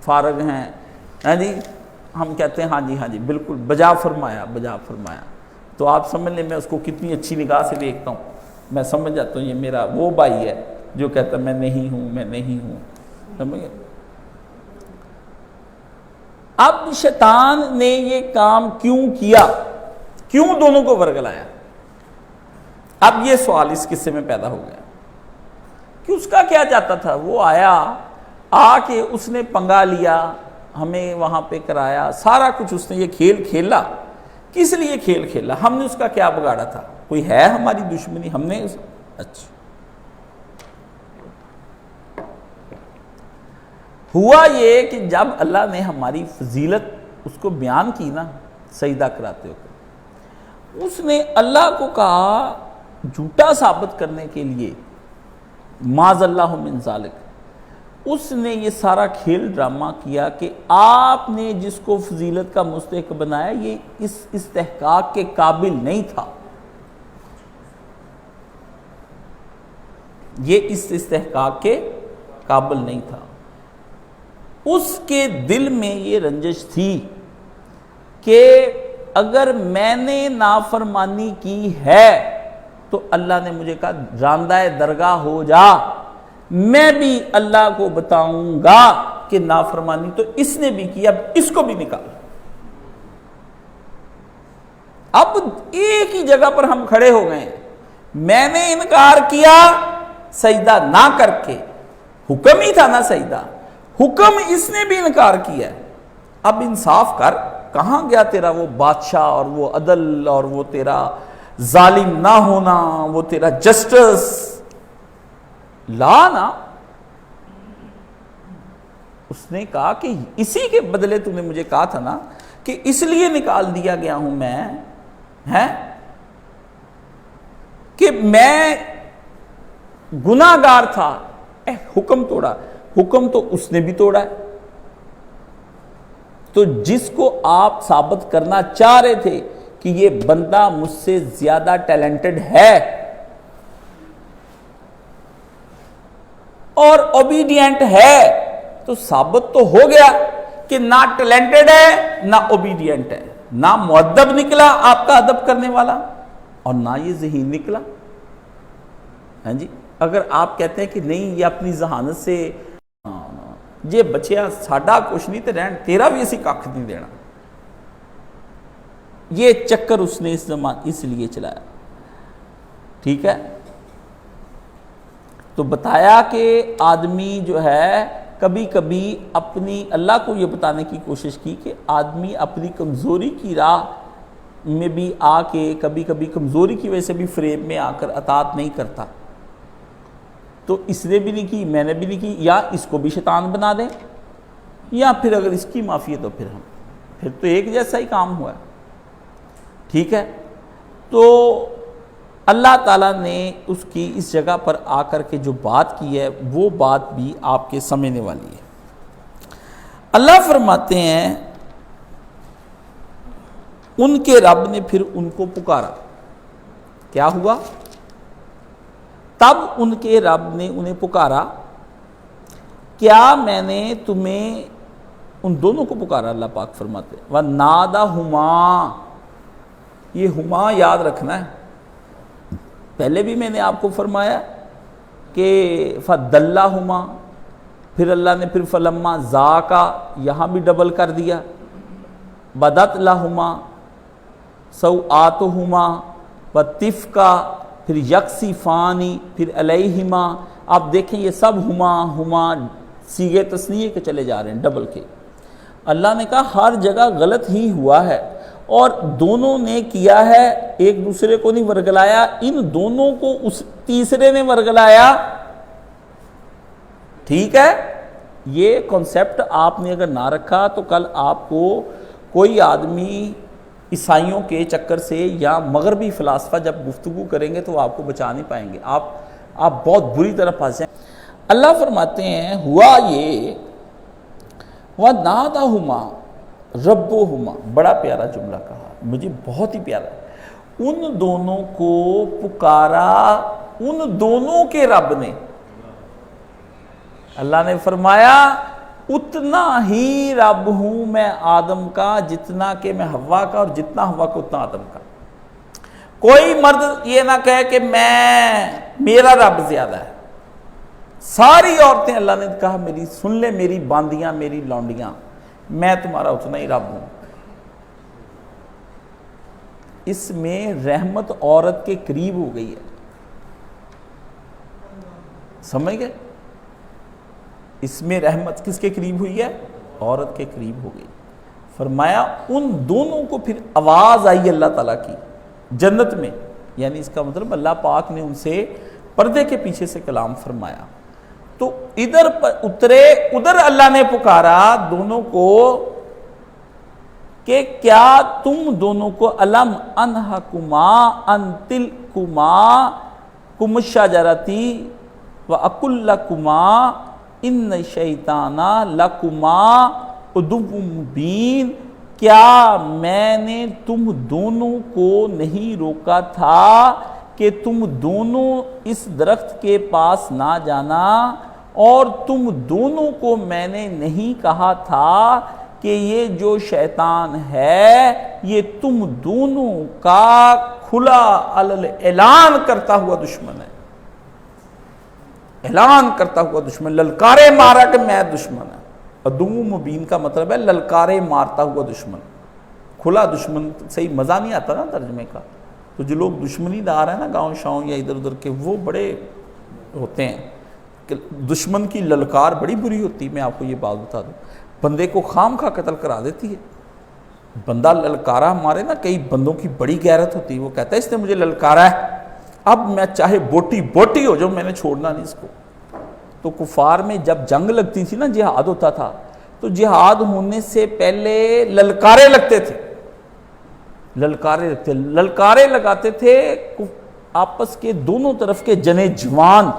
فارغ ہیں، ہاں جی، ہم کہتے ہیں ہاں جی بالکل بجا فرمایا بجا فرمایا۔ تو آپ سمجھ لیں میں اس کو کتنی اچھی نگاہ سے دیکھتا ہوں، میں سمجھ جاتا ہوں یہ میرا وہ بھائی ہے جو کہتا میں نہیں ہوں میں نہیں ہوں، سمجھ گئے۔ اب شیطان نے یہ کام کیوں کیوں دونوں کو ورگلایا؟ اب یہ سوال اس قصے میں پیدا ہو گیا کہ اس کا کیا چاہتا تھا؟ وہ آیا، آ کے اس نے پنگا لیا، ہمیں وہاں پہ کرایا، سارا کچھ اس نے یہ کھیل کھیلا۔ کس لیے کھیل کھیلا؟ ہم نے اس کا کیا بگاڑا تھا؟ کوئی ہے ہماری دشمنی؟ ہم نے اچھا، ہوا یہ کہ جب اللہ نے ہماری فضیلت اس کو بیان کی نا سجدہ کراتے ہو، اس نے اللہ کو کہا جھوٹا ثابت کرنے کے لیے، معاذ اللہ من ذالک، اس نے یہ سارا کھیل ڈرامہ کیا کہ آپ نے جس کو فضیلت کا مستحق بنایا یہ اس استحقاق کے قابل نہیں تھا، یہ اس استحقاق کے قابل نہیں تھا۔ اس کے دل میں یہ رنجش تھی کہ اگر میں نے نافرمانی کی ہے تو اللہ نے مجھے کہا راندہ درگاہ ہو جا، میں بھی اللہ کو بتاؤں گا کہ نافرمانی تو اس نے بھی کی، اب اس کو بھی نکال۔ اب ایک ہی جگہ پر ہم کھڑے ہو گئے، میں نے انکار کیا سجدہ نہ کر کے، حکم ہی تھا نا سجدہ، حکم اس نے بھی انکار کیا ہے۔ اب انصاف کر، کہاں گیا تیرا وہ بادشاہ اور وہ عدل اور وہ تیرا ظالم نہ ہونا، وہ تیرا جسٹس؟ لا نا، اس نے کہا کہ اسی کے بدلے تم نے مجھے کہا تھا نا کہ اس لیے نکال دیا گیا ہوں میں، ہے کہ میں گناہ گار تھا، حکم توڑا، حکم تو اس نے بھی توڑا ہے۔ تو جس کو آپ ثابت کرنا چاہ رہے تھے کہ یہ بندہ مجھ سے زیادہ ٹیلنٹڈ ہے اور اوبیڈینٹ ہے، تو ثابت تو ہو گیا کہ نہ ٹیلنٹڈ ہے نہ اوبیڈینٹ ہے، نہ مؤدب نکلا آپ کا ادب کرنے والا اور نہ یہ ذہین نکلا۔ ہاں جی، اگر آپ کہتے ہیں کہ نہیں یہ اپنی ذہانت سے یہ بچیا ساڈا کچھ نہیں تے رہن تیرا بھی اسی کھ نہیں دینا، یہ چکر اس نے اس لیے چلایا۔ ٹھیک ہے، تو بتایا کہ آدمی جو ہے کبھی کبھی اپنی، اللہ کو یہ بتانے کی کوشش کی کہ آدمی اپنی کمزوری کی راہ میں بھی آ کے کبھی کبھی کمزوری کی وجہ سے بھی فریب میں آ کر اطاعت نہیں کرتا، تو اس نے بھی نہیں کی، میں نے بھی نہیں کی، یا اس کو بھی شیطان بنا دیں، یا پھر اگر اس کی معافی ہے تو پھر تو ایک جیسا ہی کام ہوا ہے۔ ٹھیک ہے، تو اللہ تعالیٰ نے اس کی اس جگہ پر آ کر کے جو بات کی ہے وہ بات بھی آپ کے سمجھنے والی ہے۔ اللہ فرماتے ہیں ان کے رب نے پھر ان کو پکارا، کیا ہوا؟ تب ان کے رب نے انہیں پکارا، کیا میں نے تمہیں، ان دونوں کو پکارا، اللہ پاک فرماتے ہیں وَنَادَهُمَا، یہ ہما یاد رکھنا ہے، پہلے بھی میں نے آپ کو فرمایا کہ فَدَلَّهُمَا، پھر اللہ نے پھر فَلَمَّا ذَاقَ یہاں بھی ڈبل کر دیا، بَدَتْ لَهُمَا سَوْآتُهُمَا وَطِفْقَ، پھر یکسیفانی، پھر علیہما۔ آپ دیکھیں یہ سب ہما صیغے تثنیہ کے چلے جا رہے ہیں، ڈبل کے۔ اللہ نے کہا ہر جگہ غلط ہی ہوا ہے اور دونوں نے کیا ہے، ایک دوسرے کو نہیں ورگلایا، ان دونوں کو اس تیسرے نے ورگلایا۔ ٹھیک ہے، یہ کانسیپٹ آپ نے اگر نہ رکھا تو کل آپ کو کوئی آدمی عیسائیوں کے چکر سے یا مغربی فلاسفہ جب گفتگو کریں گے تو آپ کو بچا نہیں پائیں گے، آپ بہت بری طرح پھنس جائیں۔ اللہ فرماتے ہیں ہوا یہ وَنَادَاهُمَا رَبُّهُمَا، بڑا پیارا جملہ کہا، مجھے بہت ہی پیارا، ان دونوں کو پکارا ان دونوں کے رب نے۔ اللہ نے فرمایا اتنا ہی رب ہوں میں آدم کا جتنا کہ میں حوا کا، اور جتنا حوا کا اتنا آدم کا۔ کوئی مرد یہ نہ کہے کہ میرا رب زیادہ ہے۔ ساری عورتیں اللہ نے کہا میری سن لے، میری باندیاں، میری لونڈیاں، میں تمہارا اتنا ہی رب ہوں۔ اس میں رحمت عورت کے قریب ہو گئی ہے، سمجھ گئے؟ اس میں رحمت کس کے قریب ہوئی ہے؟ عورت کے قریب ہو گئی۔ فرمایا ان دونوں کو پھر آواز آئی اللہ تعالیٰ کی جنت میں، یعنی اس کا مطلب اللہ پاک نے ان سے پردے کے پیچھے سے کلام فرمایا، تو ادھر اترے، ادھر اللہ نے پکارا دونوں کو کہ کیا تم دونوں کو علم انہکما ان تلکما کم الشجرتی وَأَقُلْ لَكُمَا إِنَّ الشَّيْطَانَ لَكُمَا عَدُوٌّ مُبِينٌ، کیا میں نے تم دونوں کو نہیں روکا تھا کہ تم دونوں اس درخت کے پاس نہ جانا، اور تم دونوں کو میں نے نہیں کہا تھا کہ یہ جو شیطان ہے یہ تم دونوں کا کھلا اعلان کرتا ہوا دشمن ہے، اعلان کرتا ہوا دشمن، للکارے مارا کہ میں دشمن ہے۔ عدو مبین کا مطلب ہے للکارے مارتا ہوا دشمن، کھلا دشمن۔ صحیح مزہ نہیں آتا نا ترجمے کا، تو جو لوگ دشمنی دار ہیں نا گاؤں شاؤں یا ادھر ادھر کے، وہ بڑے ہوتے ہیں کہ دشمن کی للکار بڑی بری ہوتی ہے۔ میں آپ کو یہ بات بتا دوں، بندے کو خام خواہ قتل کرا دیتی ہے۔ بندہ للکارا ہمارے نا، کئی بندوں کی بڑی غیرت ہوتی ہے، وہ کہتا ہے اس نے مجھے للکارا ہے، اب میں چاہے بوٹی بوٹی ہو جاؤں، میں نے چھوڑنا نہیں اس کو۔ تو کفار میں جب جنگ لگتی تھی نا، جہاد ہوتا تھا، تو جہاد ہونے سے پہلے للکارے لگتے تھے، للکارے لگاتے تھے آپس کے دونوں طرف کے جنے جوان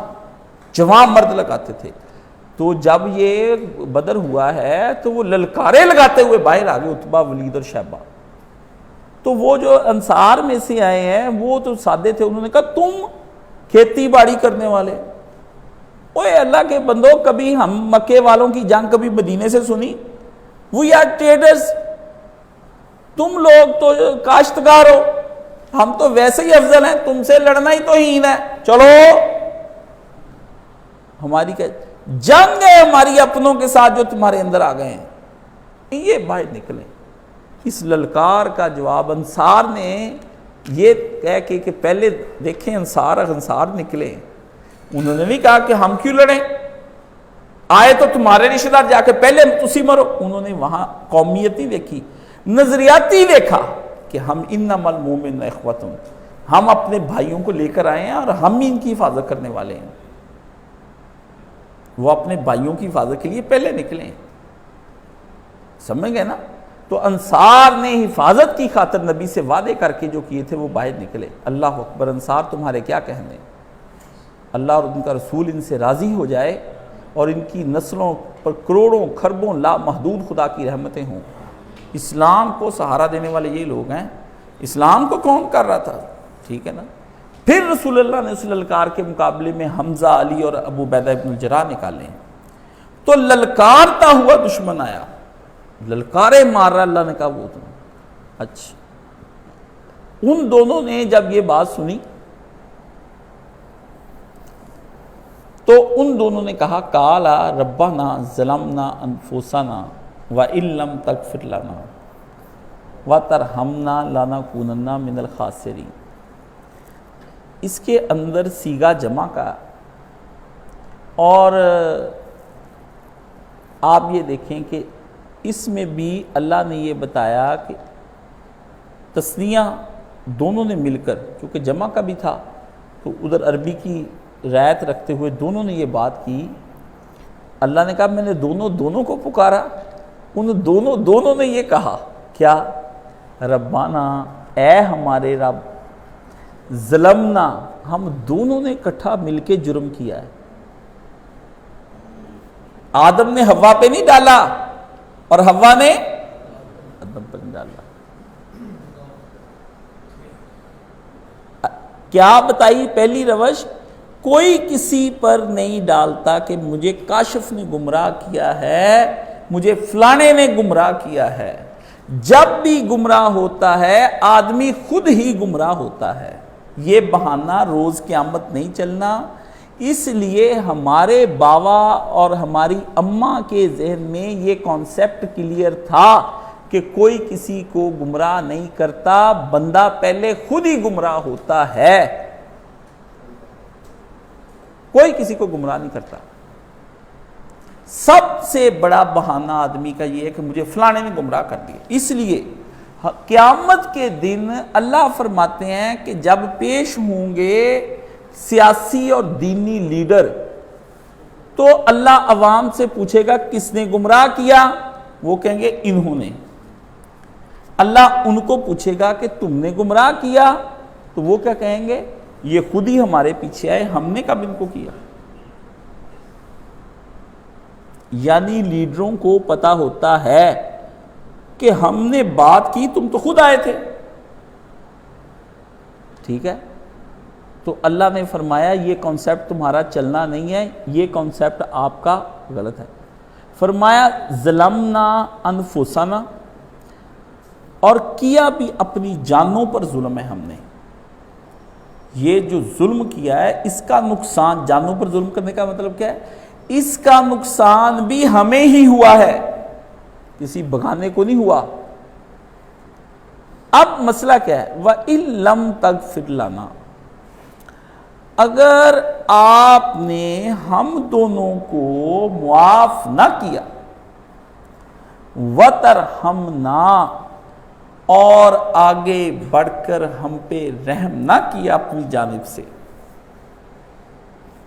مرد لگاتے تھے۔ تو جب یہ بدر ہوا ہے تو وہ للکارے لگاتے ہوئے باہر آگے عتبہ، ولید اور شیبہ۔ تو وہ جو انصار میں سے آئے ہیں وہ تو سادے تھے، انہوں نے کہا تم کھیتی باڑی کرنے والے، اوے اللہ کے بندو، کبھی ہم مکے والوں کی جنگ کبھی مدینے سے سنی؟ وی آر ٹریڈرز، تم لوگ تو کاشتکار ہو، ہم تو ویسے ہی افضل ہیں، تم سے لڑنا ہی توہین ہے، چلو ہماری جنگ ہے ہماری اپنوں کے ساتھ جو تمہارے اندر آ گئے ہیں، یہ باہر نکلیں۔ اس للکار کا جواب انصار نے یہ کہہ کے کہ پہلے دیکھیں انصار نکلے، انہوں نے نہیں کہا کہ ہم کیوں لڑیں، آئے تو تمہارے رشتہ دار، جا کے پہلے تسی مرو۔ انہوں نے وہاں قومیتی دیکھی، نظریاتی دیکھا کہ ہم انما المؤمنون اخوۃ، ہم اپنے بھائیوں کو لے کر آئے ہیں اور ہم ہی ان کی حفاظت کرنے والے ہیں۔ وہ اپنے بھائیوں کی حفاظت کے لیے پہلے نکلے، سمجھ گئے نا؟ تو انصار نے حفاظت کی خاطر نبی سے وعدے کر کے جو کیے تھے وہ باہر نکلے۔ اللہ اکبر، انصار تمہارے کیا کہنے، اللہ اور ان کا رسول ان سے راضی ہو جائے اور ان کی نسلوں پر کروڑوں خربوں لامحدود خدا کی رحمتیں ہوں۔ اسلام کو سہارا دینے والے یہ لوگ ہیں، اسلام کو کون کر رہا تھا؟ ٹھیک ہے نا؟ پھر رسول اللہ نے اس للکار کے مقابلے میں حمزہ، علی اور ابو عبیدہ ابن الجراح نکالے ہیں۔ تو للکارتا ہوا دشمن آیا، للکارے مار رہا، اللہ نے کہا وہ تم۔ اچھا، ان دونوں نے جب یہ بات سنی تو ان دونوں نے کہا قالا ربنا ظلمنا انفسنا وَإِن لَّمْ تَغْفِرْ لَنَا وَتَرْحَمْنَا لَنَكُونَنَّ مِنَ الْخَاسِرِينَ۔ اس کے اندر صیغہ جمع کا، اور آپ یہ دیکھیں کہ اس میں بھی اللہ نے یہ بتایا کہ تثنیہ دونوں نے مل کر، کیونکہ جمع کا بھی تھا تو ادھر عربی کی رعایت رکھتے ہوئے دونوں نے یہ بات کی۔ اللہ نے کہا میں نے دونوں کو پکارا، ان دونوں نے یہ کہا کیا؟ ربانا، اے ہمارے رب، ظلمنا، ہم دونوں نے اکٹھا مل کے جرم کیا ہے۔ آدم نے حوا پہ نہیں ڈالا اور حوا نے آدم پہ نہیں ڈالا۔ کیا بتائی پہلی روش؟ کوئی کسی پر نہیں ڈالتا کہ مجھے کاشف نے گمراہ کیا ہے، مجھے فلانے نے گمراہ کیا ہے۔ جب بھی گمراہ ہوتا ہے آدمی خود ہی گمراہ ہوتا ہے، یہ بہانہ روز قیامت نہیں چلنا۔ اس لیے ہمارے بابا اور ہماری اماں کے ذہن میں یہ کانسیپٹ کلیئر تھا کہ کہ کوئی کسی کو گمراہ نہیں کرتا، بندہ پہلے خود ہی گمراہ ہوتا ہے۔ کوئی کسی کو گمراہ نہیں کرتا۔ سب سے بڑا بہانہ آدمی کا یہ ہے کہ مجھے فلانے نے گمراہ کر دیا۔ اس لیے قیامت کے دن اللہ فرماتے ہیں کہ جب پیش ہوں گے سیاسی اور دینی لیڈر، تو اللہ عوام سے پوچھے گا کس نے گمراہ کیا؟ وہ کہیں گے انہوں نے۔ اللہ ان کو پوچھے گا کہ تم نے گمراہ کیا؟ تو وہ کیا کہیں گے؟ یہ خود ہی ہمارے پیچھے آئے، ہم نے کب ان کو کیا؟ یعنی لیڈروں کو پتا ہوتا ہے کہ ہم نے بات کی، تم تو خود آئے تھے۔ ٹھیک ہے، تو اللہ نے فرمایا یہ کانسیپٹ تمہارا چلنا نہیں ہے، یہ کانسیپٹ آپ کا غلط ہے۔ فرمایا ظلمنا انفسنا، اور کیا بھی اپنی جانوں پر ظلم ہے ہم نے۔ یہ جو ظلم کیا ہے اس کا نقصان، جانوں پر ظلم کرنے کا مطلب کیا ہے؟ اس کا نقصان بھی ہمیں ہی ہوا ہے، کسی بگانے کو نہیں ہوا۔ اب مسئلہ کیا ہے؟ وَإِن لَمْ تَغْفِرْ لَنَا، اگر آپ نے ہم دونوں کو معاف نہ کیا، وَتَرْحَمْنَا، اور آگے بڑھ کر ہم پہ رحم نہ کیا اپنی جانب سے،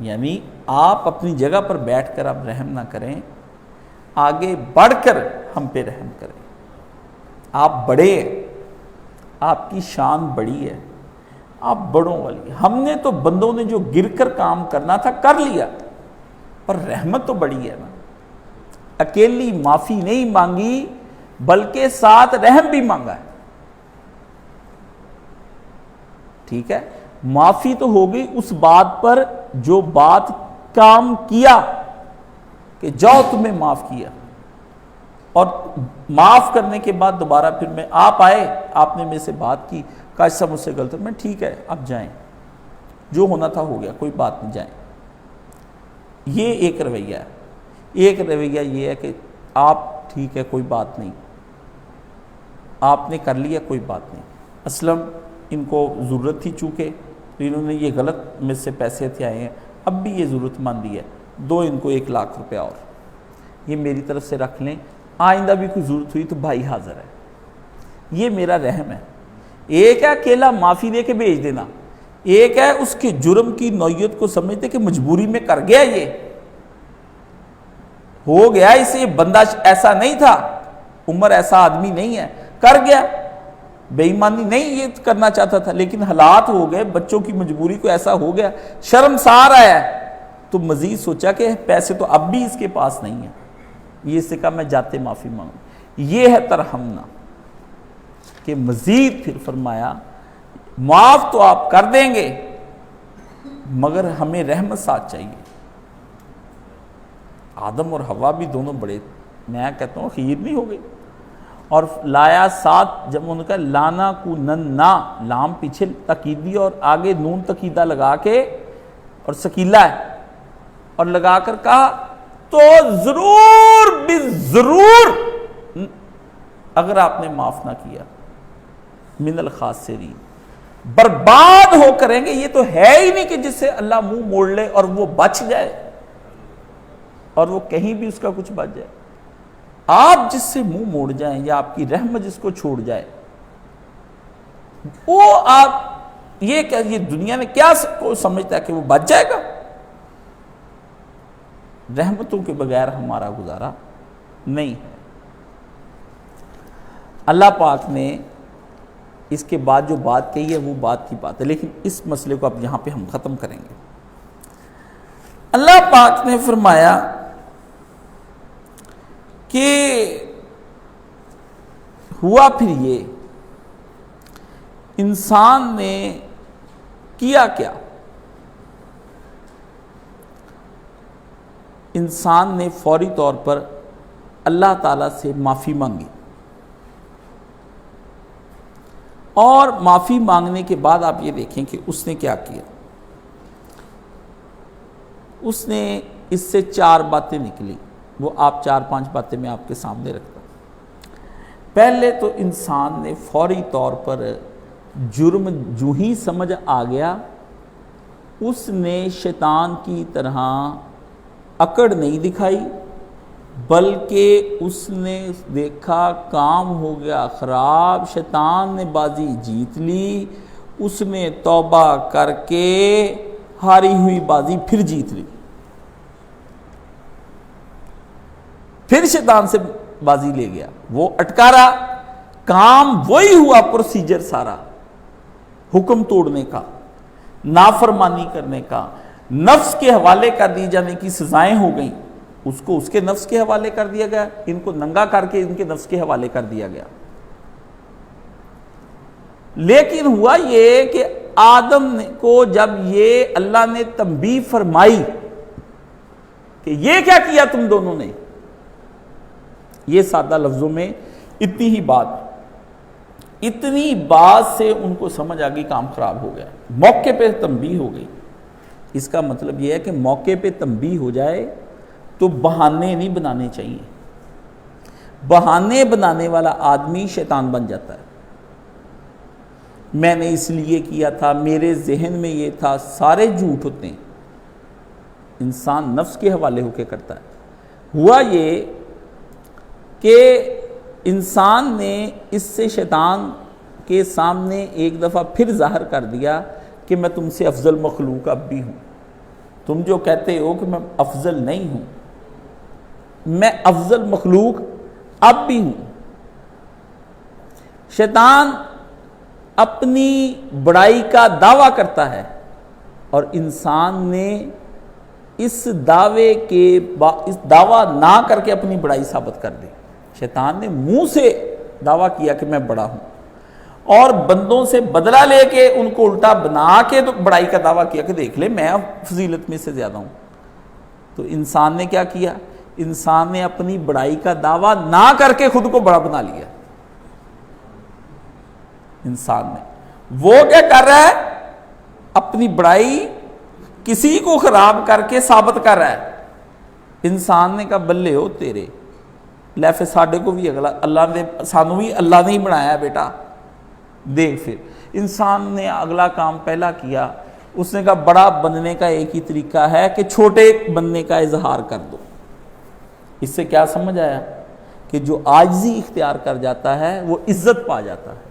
یعنی آپ اپنی جگہ پر بیٹھ کر آپ رحم نہ کریں، آگے بڑھ کر ہم پہ رحم کریں۔ آپ بڑے ہیں، آپ کی شان بڑی ہے، آپ بڑوں والی۔ ہم نے تو بندوں نے جو گر کر کام کرنا تھا کر لیا، پر رحمت تو بڑی ہے نا۔ اکیلی معافی نہیں مانگی بلکہ ساتھ رحم بھی مانگا ہے۔ ٹھیک ہے، معافی تو ہوگی اس بات پر جو بات کام کیا کہ جاؤ تمہیں معاف کیا، اور معاف کرنے کے بعد دوبارہ پھر میں آپ آئے، آپ نے میرے سے بات کی، کاش صاحب مجھ سے غلط ہے، میں ٹھیک ہے اب جائیں، جو ہونا تھا ہو گیا، کوئی بات نہیں، جائیں۔ یہ ایک رویہ ہے۔ ایک رویہ یہ ہے کہ آپ ٹھیک ہے کوئی بات نہیں، آپ نے کر لیا کوئی بات نہیں، اصلاً ان کو ضرورت تھی چونکہ، تو انہوں نے یہ غلط مجھ سے پیسے تھے آئے ہیں، اب بھی یہ ضرورت مندی ہے، دو ان کو 1 لاکھ روپیہ اور یہ میری طرف سے رکھ لیں، آئندہ بھی کوئی ضرورت ہوئی تو بھائی حاضر ہے۔ یہ میرا رحم ہے۔ ایک ہے اکیلا معافی دے کے بھیج دینا، ایک ہے اس کے جرم کی نوعیت کو سمجھتے کہ مجبوری میں کر گیا، یہ ہو گیا، اسے بندہ ایسا نہیں تھا، عمر ایسا آدمی نہیں ہے، کر گیا، بے ایمانی نہیں یہ کرنا چاہتا تھا، لیکن حالات ہو گئے، بچوں کی مجبوری کو ایسا ہو گیا، شرمسار آیا، تو مزید سوچا کہ پیسے تو اب بھی اس کے پاس نہیں ہیں، یہ اس سے کہا میں جاتے معافی مانگوں۔ یہ ہے ترحمنا، کہ مزید پھر فرمایا معاف تو آپ کر دیں گے مگر ہمیں رحمت ساتھ چاہیے۔ آدم اور حوا بھی دونوں بڑے، میں کہتا ہوں خیر نہیں ہو گئی، اور لایا ساتھ، جب انہوں نے کہا لانا کو ننا، لام پیچھے تقیدی اور آگے نون تقیدہ لگا کے، اور سکیلا ہے، اور لگا کر کہا تو ضرور ضرور اگر آپ نے معاف نہ کیا، من الخاسرین، برباد ہو کریں گے۔ یہ تو ہے ہی نہیں کہ جس سے اللہ منہ موڑ لے اور وہ بچ جائے، اور وہ کہیں بھی اس کا کچھ بچ جائے۔ آپ جس سے منہ موڑ جائیں یا آپ کی رحمت جس کو چھوڑ جائے، وہ آپ یہ کہ یہ دنیا میں کیا کو سمجھتا ہے کہ وہ بچ جائے گا؟ رحمتوں کے بغیر ہمارا گزارا نہیں ہے۔ اللہ پاک نے اس کے بعد جو بات کہی ہے وہ بات کی بات ہے، لیکن اس مسئلے کو اب یہاں پہ ہم ختم کریں گے۔ اللہ پاک نے فرمایا کہ ہوا پھر یہ، انسان نے کیا کیا؟ انسان نے فوری طور پر اللہ تعالیٰ سے معافی مانگی، اور معافی مانگنے کے بعد آپ یہ دیکھیں کہ اس نے کیا کیا۔ اس نے اس سے 4 باتیں نکلی، وہ آپ 4-5 باتیں میں آپ کے سامنے رکھتا ہوں۔ پہلے تو انسان نے فوری طور پر جرم جو ہی سمجھ آ گیا، اس نے شیطان کی طرح اکڑ نہیں دکھائی، بلکہ اس نے دیکھا کام ہو گیا خراب، شیطان نے بازی جیت لی، اس نے توبہ کر کے ہاری ہوئی بازی پھر جیت لی، پھر شیطان سے بازی لے گیا، وہ اٹکارا، کام وہی ہوا، پروسیجر سارا حکم توڑنے کا، نافرمانی کرنے کا، نفس کے حوالے کر دی جانے کی سزائیں ہو گئیں، اس کو اس کے نفس کے حوالے کر دیا گیا، ان کو ننگا کر کے ان کے نفس کے حوالے کر دیا گیا۔ لیکن ہوا یہ کہ آدم کو جب یہ اللہ نے تنبیہ فرمائی کہ یہ کیا کیا تم دونوں نے، یہ سادہ لفظوں میں اتنی بات سے ان کو سمجھ آ گئی کام خراب ہو گیا، موقع پہ تنبیہ ہو گئی۔ اس کا مطلب یہ ہے کہ موقع پہ تنبیہ ہو جائے تو بہانے نہیں بنانے چاہیے، بہانے بنانے والا آدمی شیطان بن جاتا ہے، میں نے اس لیے کیا تھا، میرے ذہن میں یہ تھا، سارے جھوٹ ہوتے ہیں، انسان نفس کے حوالے ہو کے کرتا ہے۔ ہوا یہ کہ انسان نے اس سے شیطان کے سامنے ایک دفعہ پھر ظاہر کر دیا کہ میں تم سے افضل مخلوق اب بھی ہوں، تم جو کہتے ہو کہ میں افضل نہیں ہوں، میں افضل مخلوق اب بھی ہوں۔ شیطان اپنی بڑائی کا دعویٰ کرتا ہے اور انسان نے اس دعویٰ نہ کر کے اپنی بڑائی ثابت کر دی۔ شیطان نے منہ سے دعویٰ کیا کہ میں بڑا ہوں، اور بندوں سے بدلہ لے کے ان کو الٹا بنا کے تو بڑائی کا دعویٰ کیا کہ دیکھ لے میں فضیلت میں سے زیادہ ہوں۔ تو انسان نے کیا کیا؟ انسان نے اپنی بڑائی کا دعویٰ نہ کر کے خود کو بڑا بنا لیا۔ انسان نے وہ کیا کر رہا ہے؟ اپنی بڑائی کسی کو خراب کر کے ثابت کر رہا ہے۔ انسان نے کہا بلے ہو تیرے، لے پھر ساڈے کو بھی اگلا اللہ نے سانو بھی اللہ نے ہی بنایا ہے بیٹا، دیکھ پھر انسان نے اگلا کام پہلا کیا، اس نے کہا بڑا بننے کا ایک ہی طریقہ ہے کہ چھوٹے بننے کا اظہار کر دو۔ اس سے کیا سمجھ آیا کہ جو عاجزی اختیار کر جاتا ہے وہ عزت پا جاتا ہے،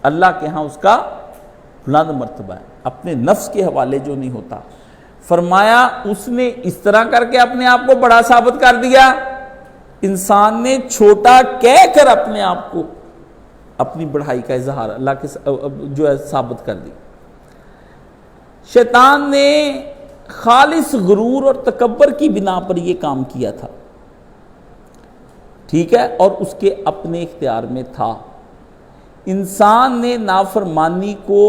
اللہ کے ہاں اس کا بلند مرتبہ ہے، اپنے نفس کے حوالے جو نہیں ہوتا۔ فرمایا اس نے اس طرح کر کے اپنے آپ کو بڑا ثابت کر دیا، انسان نے چھوٹا کہہ کر اپنے آپ کو اپنی بڑائی کا اظہار اللہ کے جو ہے ثابت کر دی۔ شیطان نے خالص غرور اور تکبر کی بنا پر یہ کام کیا تھا، ٹھیک ہے، اور اس کے اپنے اختیار میں تھا۔ انسان نے نافرمانی کو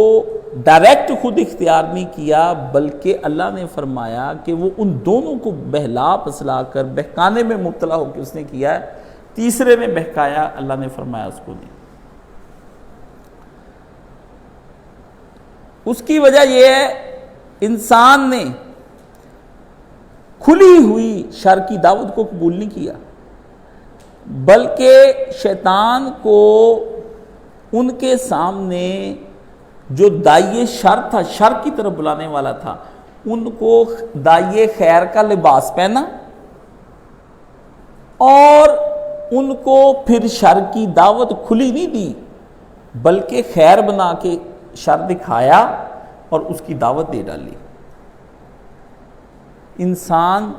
ڈائریکٹ خود اختیار نہیں کیا، بلکہ اللہ نے فرمایا کہ وہ ان دونوں کو بہلا پھسلا کر بہکانے میں مبتلا ہو کے اس نے کیا ہے، تیسرے نے بہکایا، اللہ نے فرمایا اس کو نہیں۔ اس کی وجہ یہ ہے انسان نے کھلی ہوئی شر کی دعوت کو قبول نہیں کیا، بلکہ شیطان کو ان کے سامنے جو داعیے شر تھا، شر کی طرف بلانے والا تھا، ان کو داعیے خیر کا لباس پہنا اور ان کو پھر شر کی دعوت کھلی نہیں دی، بلکہ خیر بنا کے شر دکھایا اور اس کی دعوت دے ڈالی۔ انسان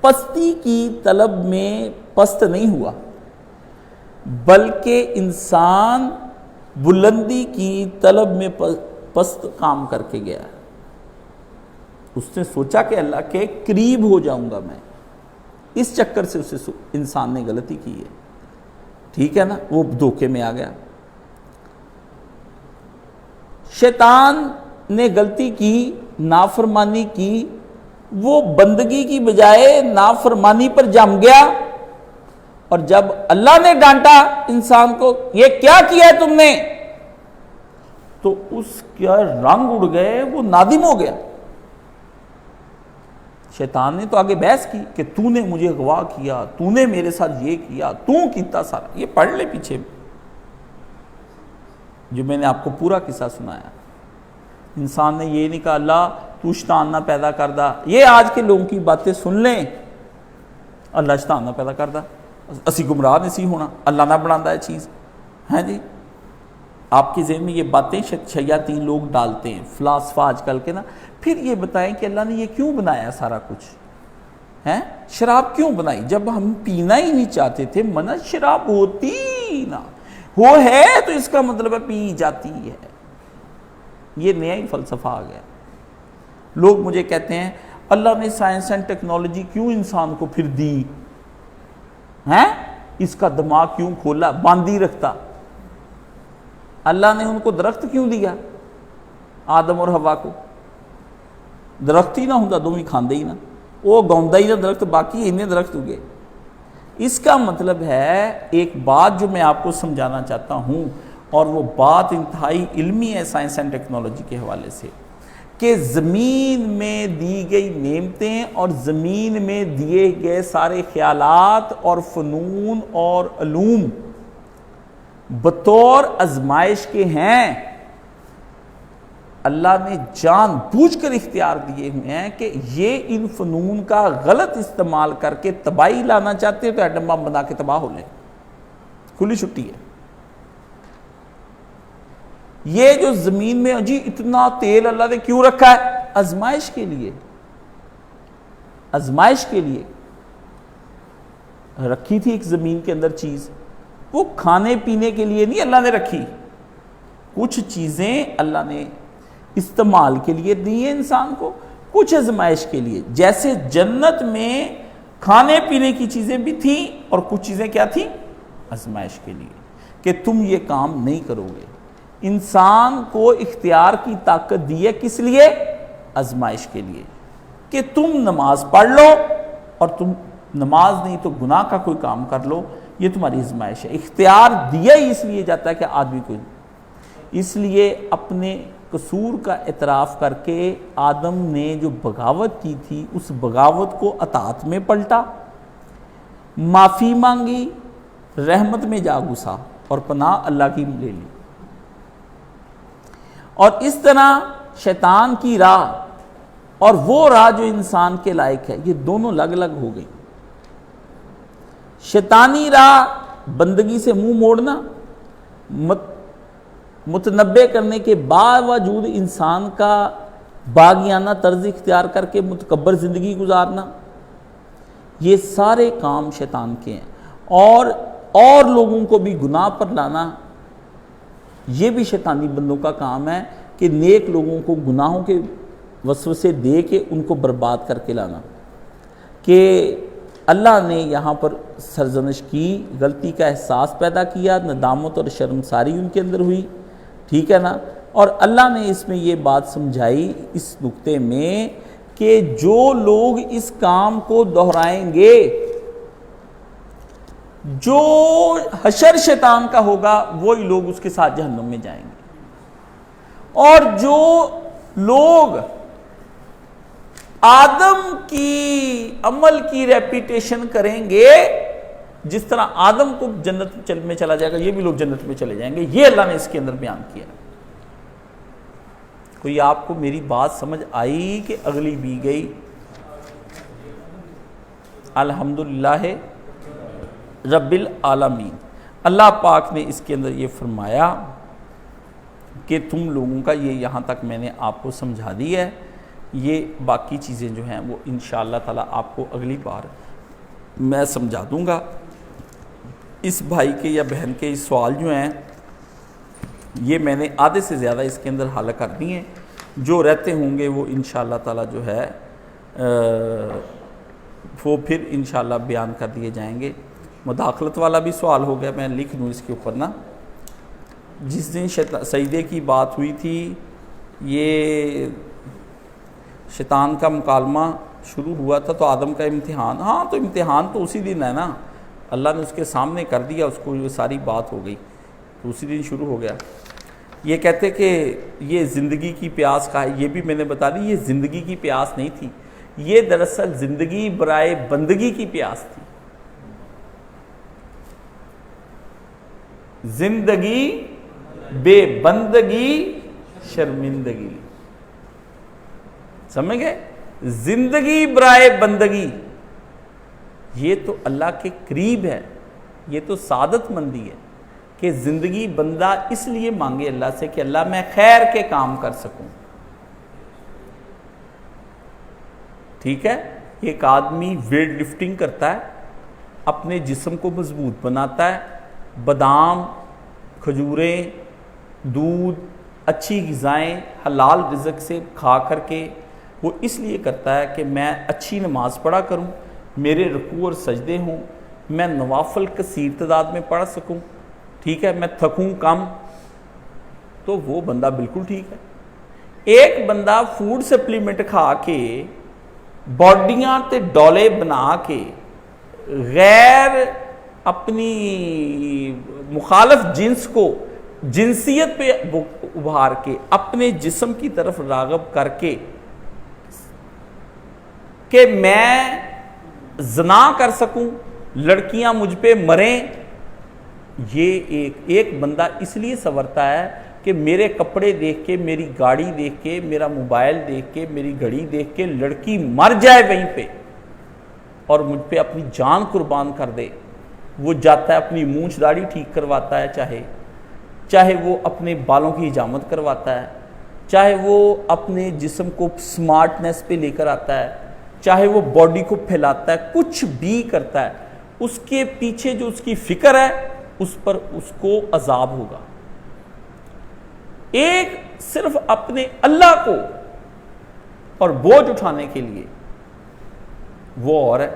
پستی کی طلب میں پست نہیں ہوا، بلکہ انسان بلندی کی طلب میں پست کام کر کے گیا۔ اس نے سوچا کہ اللہ کے قریب ہو جاؤں گا میں، اس چکر سے اسے انسان نے غلطی کی ہے، ٹھیک ہے نا، وہ دھوکے میں آ گیا۔ شیطان نے غلطی کی، نافرمانی کی، وہ بندگی کی بجائے نافرمانی پر جم گیا، اور جب اللہ نے ڈانٹا انسان کو یہ کیا کیا ہے تم نے، تو اس کا رنگ اڑ گئے، وہ نادم ہو گیا۔ شیطان نے تو آگے بحث کی کہ تو نے مجھے اغوا کیا، تو نے میرے ساتھ یہ کیا، تو کیتا سارا، یہ پڑھ لے پیچھے جو میں نے آپ کو پورا قصہ سنایا۔ انسان نے یہ نہیں کہا اللہ تو شیطان نہ پیدا کردہ، یہ آج کے لوگوں کی باتیں سن لیں، اللہ شیطان نہ پیدا کردہ، اسی گمراہ نہیں سی ہونا، اللہ نہ بناتا ہے چیز، ہیں جی۔ آپ کے ذہن میں یہ باتیں شیاطین لوگ ڈالتے ہیں، فلاسفہ آج کل کے نا۔ پھر یہ بتائیں کہ اللہ نے یہ کیوں بنایا سارا کچھ ہیں؟ شراب کیوں بنائی جب ہم پینا ہی نہیں چاہتے تھے؟ منع شراب ہوتی نہ وہ ہے تو اس کا مطلب ہے پی جاتی ہے۔ یہ نیا ہی فلسفہ آ گیا۔ لوگ مجھے کہتے ہیں اللہ نے سائنس اینڈ ٹیکنالوجی کیوں انسان کو پھر دی ہیں؟ اس کا دماغ کیوں کھولا، باندھی رکھتا؟ اللہ نے ان کو درخت کیوں دیا، آدم اور حوا کو؟ درخت ہی نہ ہوتا دوویں کھاندے ہی نہ، وہ گاؤندا ہی نہ درخت، باقی انہیں درخت ہوگے۔ اس کا مطلب ہے ایک بات جو میں آپ کو سمجھانا چاہتا ہوں، اور وہ بات انتہائی علمی ہے سائنس اینڈ ٹیکنالوجی کے حوالے سے، کہ زمین میں دی گئی نعمتیں اور زمین میں دیے گئے سارے خیالات اور فنون اور علوم بطور آزمائش کے ہیں۔ اللہ نے جان بوجھ کر اختیار دیے ہوئے ہیں کہ یہ ان فنون کا غلط استعمال کر کے تباہی لانا چاہتے ہیں تو ایٹم بم بنا کے تباہ ہو لیں، کھلی چھٹی ہے۔ یہ جو زمین میں جی اتنا تیل اللہ نے کیوں رکھا ہے؟ آزمائش کے لیے، آزمائش کے لیے رکھی تھی ایک زمین کے اندر چیز، وہ کھانے پینے کے لیے نہیں اللہ نے رکھی۔ کچھ چیزیں اللہ نے استعمال کے لیے دی ہیں انسان کو، کچھ آزمائش کے لیے۔ جیسے جنت میں کھانے پینے کی چیزیں بھی تھیں اور کچھ چیزیں کیا تھیں؟ آزمائش کے لیے، کہ تم یہ کام نہیں کرو گے۔ انسان کو اختیار کی طاقت دی ہے کس لیے؟ آزمائش کے لیے، کہ تم نماز پڑھ لو، اور تم نماز نہیں تو گناہ کا کوئی کام کر لو، یہ تمہاری آزمائش ہے۔ اختیار دیا ہی اس لیے جاتا ہے کہ آدمی کو، اس لیے اپنے قصور کا اعتراف کر کے آدم نے جو بغاوت کی تھی اس بغاوت کو اطاعت میں پلٹا، معافی مانگی، رحمت میں جا گھسا اور پناہ اللہ کی لے لی۔ اور اس طرح شیطان کی راہ اور وہ راہ جو انسان کے لائق ہے، یہ دونوں الگ الگ ہو گئی۔ شیطانی راہ بندگی سے منہ موڑنا، متنبع کرنے کے باوجود انسان کا باغیانہ طرز اختیار کر کے متکبر زندگی گزارنا، یہ سارے کام شیطان کے ہیں۔ اور لوگوں کو بھی گناہ پر لانا، یہ بھی شیطانی بندوں کا کام ہے، کہ نیک لوگوں کو گناہوں کے وسوسے دے کے ان کو برباد کر کے لانا۔ کہ اللہ نے یہاں پر سرزنش کی، غلطی کا احساس پیدا کیا، ندامت اور شرمساری ان کے اندر ہوئی، ٹھیک ہے نا؟ اور اللہ نے اس میں یہ بات سمجھائی اس نقطے میں کہ جو لوگ اس کام کو دہرائیں گے، جو حشر شیطان کا ہوگا وہی لوگ اس کے ساتھ جہنم میں جائیں گے، اور جو لوگ آدم کی عمل کی ریپیٹیشن کریں گے، جس طرح آدم کو جنت میں چلا جائے گا یہ بھی لوگ جنت میں چلے جائیں گے، یہ اللہ نے اس کے اندر بیان کیا۔ کوئی آپ کو میری بات سمجھ آئی کہ اگلی بھی گئی؟ الحمدللہ رب العالمین۔ اللہ پاک نے اس کے اندر یہ فرمایا کہ تم لوگوں کا یہ یہاں تک میں نے آپ کو سمجھا دی ہے، یہ باقی چیزیں جو ہیں وہ انشاءاللہ تعالی آپ کو اگلی بار میں سمجھا دوں گا۔ اس بھائی کے یا بہن کے اس سوال جو ہیں یہ میں نے آدھے سے زیادہ اس کے اندر حل کر دی ہیں، جو رہتے ہوں گے وہ انشاءاللہ تعالی جو ہے وہ پھر انشاءاللہ بیان کر دیے جائیں گے۔ مداخلت والا بھی سوال ہو گیا، میں لکھ دوں اس کے اوپر نا۔ جس دن سجدے کی بات ہوئی تھی، یہ شیطان کا مکالمہ شروع ہوا تھا تو آدم کا امتحان، ہاں تو امتحان تو اسی دن ہے نا، اللہ نے اس کے سامنے کر دیا، اس کو یہ ساری بات ہو گئی تو اسی دن شروع ہو گیا۔ یہ کہتے کہ یہ زندگی کی پیاس کا ہے، یہ بھی میں نے بتا دی، یہ زندگی کی پیاس نہیں تھی، یہ دراصل زندگی برائے بندگی کی پیاس تھی. زندگی بے بندگی شرمندگی. سمجھ گئے؟ زندگی برائے بندگی، یہ تو اللہ کے قریب ہے، یہ تو سعادت مندی ہے کہ زندگی بندہ اس لیے مانگے اللہ سے کہ اللہ میں خیر کے کام کر سکوں. ٹھیک ہے؟ ایک آدمی ویٹ لفٹنگ کرتا ہے، اپنے جسم کو مضبوط بناتا ہے، بادام، کھجوریں، دودھ، اچھی غذائیں حلال رزق سے کھا کر کے وہ اس لیے کرتا ہے کہ میں اچھی نماز پڑھا کروں، میرے رکوع اور سجدے ہوں، میں نوافل کثیر تعداد میں پڑھ سکوں، ٹھیک ہے، میں تھکوں کم. تو وہ بندہ بالکل ٹھیک ہے. ایک بندہ فوڈ سپلیمنٹ کھا کے باڈیاں تے ڈولے بنا کے غیر اپنی مخالف جنس کو جنسیت پہ ابھار کے اپنے جسم کی طرف راغب کر کے کہ میں زنا کر سکوں، لڑکیاں مجھ پہ مریں. یہ ایک بندہ اس لیے سنورتا ہے کہ میرے کپڑے دیکھ کے، میری گاڑی دیکھ کے، میرا موبائل دیکھ کے، میری گھڑی دیکھ کے لڑکی مر جائے وہیں پہ اور مجھ پہ اپنی جان قربان کر دے. وہ جاتا ہے اپنی مونچھ داڑھی ٹھیک کرواتا ہے، چاہے وہ اپنے بالوں کی حجامت کرواتا ہے، چاہے وہ اپنے جسم کو سمارٹنس پہ لے کر آتا ہے، چاہے وہ باڈی کو پھیلاتا ہے، کچھ بھی کرتا ہے، اس کے پیچھے جو اس کی فکر ہے اس پر اس کو عذاب ہوگا. ایک صرف اپنے اللہ کو اور بوجھ اٹھانے کے لیے وہ اور ہے.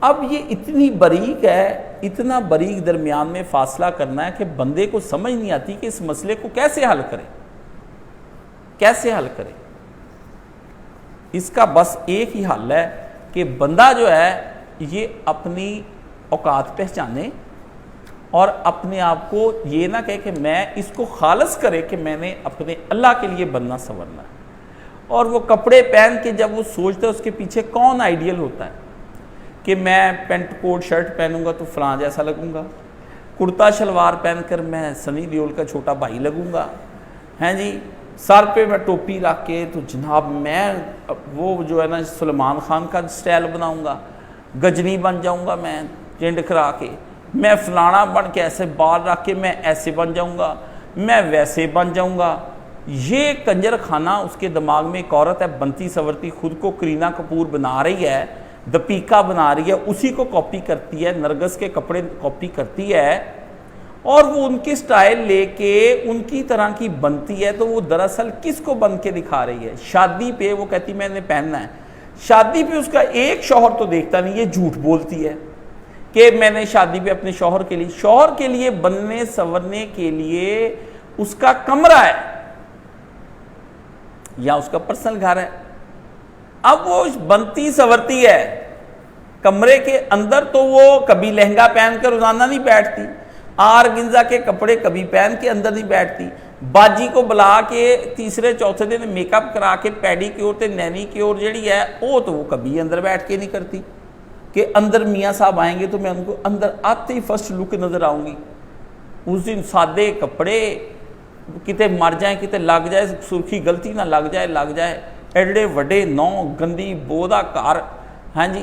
اب یہ اتنی باریک ہے، اتنا باریک درمیان میں فاصلہ کرنا ہے کہ بندے کو سمجھ نہیں آتی کہ اس مسئلے کو کیسے حل کرے. اس کا بس ایک ہی حل ہے کہ بندہ جو ہے یہ اپنی اوقات پہچانے اور اپنے آپ کو یہ نہ کہے کہ میں اس کو خالص کرے کہ میں نے اپنے اللہ کے لیے بننا سنورنا ہے. اور وہ کپڑے پہن کے جب وہ سوچتا ہے اس کے پیچھے کون آئیڈیل ہوتا ہے کہ میں پینٹ کوٹ شرٹ پہنوں گا تو فلاں جیسا لگوں گا، کرتا شلوار پہن کر میں سنی دیول کا چھوٹا بھائی لگوں گا، ہیں جی، سر پہ میں ٹوپی رکھ کے تو جناب میں وہ جو ہے نا سلمان خان کا سٹائل بناؤں گا، گجنی بن جاؤں گا، میں چنڈ کرا کے، میں فلانا بن کے ایسے بال رکھ کے میں ایسے بن جاؤں گا، میں ویسے بن جاؤں گا. یہ کنجر خانہ اس کے دماغ میں ایک عورت ہے بنتی سورتی، خود کو کرینہ کپور بنا رہی ہے، دپیکا بنا رہی ہے، اسی کو کاپی کرتی ہے، نرگس کے کپڑے کاپی کرتی ہے اور وہ ان کی سٹائل لے کے ان کی طرح کی بنتی ہے. تو وہ دراصل کس کو بن کے دکھا رہی ہے؟ شادی پہ وہ کہتی میں نے پہننا ہے. شادی پہ اس کا ایک شوہر تو دیکھتا نہیں، یہ جھوٹ بولتی ہے کہ میں نے شادی پہ اپنے شوہر کے لیے بننے سنورنے کے لیے اس کا کمرہ ہے یا اس کا پرسنل گھر ہے. اب وہ بنتی سنورتی ہے، کمرے کے اندر تو وہ کبھی لہنگا پہن کر روزانہ نہیں بیٹھتی، آرگنزا کے کپڑے کبھی پہن کے اندر نہیں بیٹھتی، باجی کو بلا کے تیسرے چوتھے دن میک اپ کرا کے پیڈی کی اور تے نینی کی اور جڑی ہے وہ کبھی اندر بیٹھ کے نہیں کرتی کہ اندر میاں صاحب آئیں گے تو میں ان کو اندر آتے ہی فرسٹ لک نظر آؤں گی. اس دن سادے کپڑے، کتے مر جائیں کتے لگ جائے سرخی غلطی نہ لگ جائے ایڈے وڈے نو گندی بودا کار، ہاں جی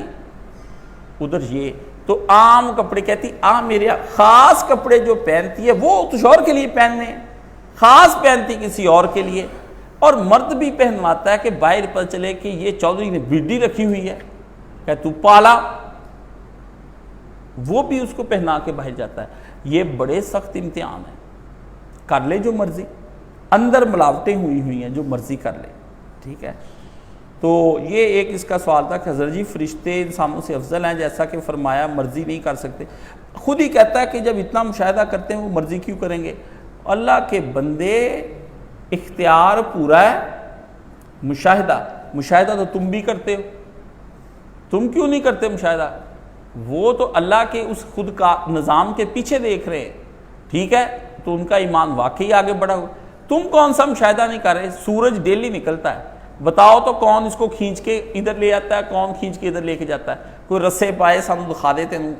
ادھر یہ تو عام کپڑے کہتی میرے خاص کپڑے جو پہنتی ہے وہ کچھ اور کے لیے پہننے، خاص پہنتی کسی اور کے لیے. اور مرد بھی پہنواتا ہے کہ باہر پتہ چلے کہ یہ چودھری نے بیڈی رکھی ہوئی ہے کہ تو پالا، وہ بھی اس کو پہنا کے باہر جاتا ہے. یہ بڑے سخت امتحان ہیں. کر لے جو مرضی، اندر ملاوٹیں ہوئی ہیں، جو مرضی کر لے، ٹھیک ہے. تو یہ ایک اس کا سوال تھا کہ حضرت جی فرشتے انسانوں سے افضل ہیں، جیسا کہ فرمایا مرضی نہیں کر سکتے. خود ہی کہتا ہے کہ جب اتنا مشاہدہ کرتے ہیں وہ مرضی کیوں کریں گے؟ اللہ کے بندے اختیار پورا ہے، مشاہدہ تو تم بھی کرتے ہو، تم کیوں نہیں کرتے مشاہدہ؟ وہ تو اللہ کے اس خود کا نظام کے پیچھے دیکھ رہے ہیں، ٹھیک ہے، تو ان کا ایمان واقعی آگے بڑھا ہو. تم کون سا مشاہدہ نہیں کر رہے؟ سورج ڈیلی نکلتا ہے، بتاؤ تو کون اس کو کھینچ کے ادھر لے آتا ہے, کون کھینچ کے ادھر لے کے جاتا ہے؟ کوئی رسے پائے سانو دکھا دے تینوں,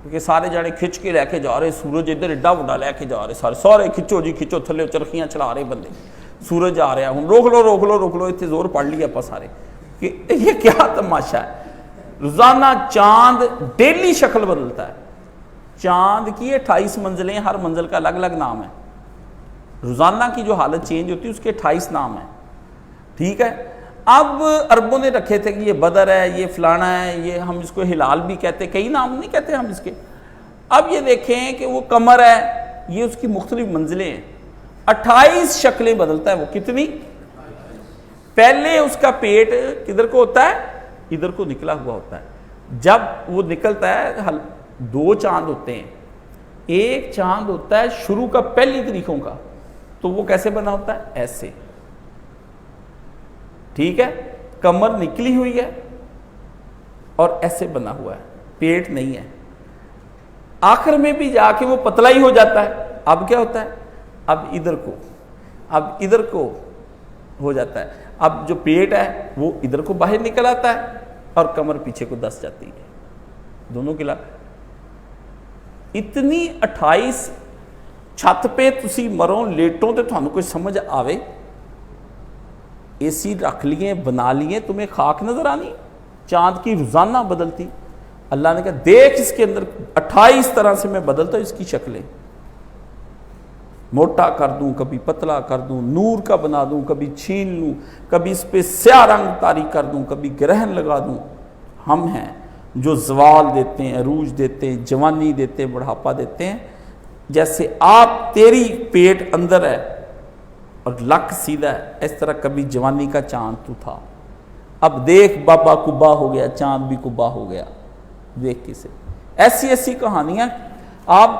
کیونکہ سارے جانے کھچ کے لے کے جا رہے, سورج ادھر ایڈا وڈا لے کے جا رہے, سارے کھچو جی کھچو, تھلے چرخیاں چلا رہے بندے, سورج آ رہا ہے, ہوں روک لو اتنے زور پڑھ لیا آپ سارے کہ یہ کیا تماشا ہے. روزانہ چاند ڈیلی شکل بدلتا ہے. چاند کی 28 منزلیں, ہر منزل کا الگ الگ نام ہے. روزانہ کی جو حالت چینج ہوتی ہے اس کے 28 نام ہیں, ٹھیک ہے. اب عربوں نے رکھے تھے کہ یہ بدر ہے, یہ فلانا ہے, یہ ہم اس کو ہلال بھی کہتے, کئی نام نہیں کہتے ہم اس کے. اب یہ دیکھیں کہ وہ قمر ہے, یہ اس کی مختلف منزلیں ہیں, 28 شکلیں بدلتا ہے. وہ کتنی؟ پہلے اس کا پیٹ کدھر کو ہوتا ہے؟ ادھر کو نکلا ہوا ہوتا ہے. جب وہ نکلتا ہے 2 چاند ہوتے ہیں, ایک چاند ہوتا ہے شروع کا پہلی تاریخوں کا, تو وہ کیسے بنا ہوتا ہے؟ ایسے, ٹھیک ہے. کمر نکلی ہوئی ہے اور ایسے بنا ہوا ہے, پیٹ نہیں ہے. آخر میں بھی جا کے وہ پتلا ہی ہو جاتا ہے. اب کیا ہوتا ہے؟ اب ادھر کو ہو جاتا ہے. اب جو پیٹ ہے وہ ادھر کو باہر نکل آتا ہے اور کمر پیچھے کو دس جاتی ہے, دونوں کے لگ. اتنی 28 چھت پہ تسی مرو لیٹوں تے تھانوں کوئی سمجھ آوے؟ اے سی رکھ لیے, بنا لیے, تمہیں خاک نظر آنی؟ چاند کی روزانہ بدلتی. اللہ نے کہا دیکھ اس کے اندر 28 طرح سے میں بدلتا ہوں اس کی شکلیں, موٹا کر دوں, کبھی پتلا کر دوں, نور کا بنا دوں, کبھی چھین لوں, کبھی اس پہ سیاہ رنگ طاری کر دوں, کبھی گرہن لگا دوں. ہم ہیں جو زوال دیتے ہیں, عروج دیتے ہیں, جوانی دیتے ہیں, بڑھاپا دیتے ہیں. جیسے آپ تیری پیٹ اندر ہے اور لک سیدھا ہے, اس طرح کبھی جوانی کا چاند تو تھا. اب دیکھ بابا کبا ہو گیا, چاند بھی کبا ہو گیا. دیکھ کسے ایسی کہانیاں آپ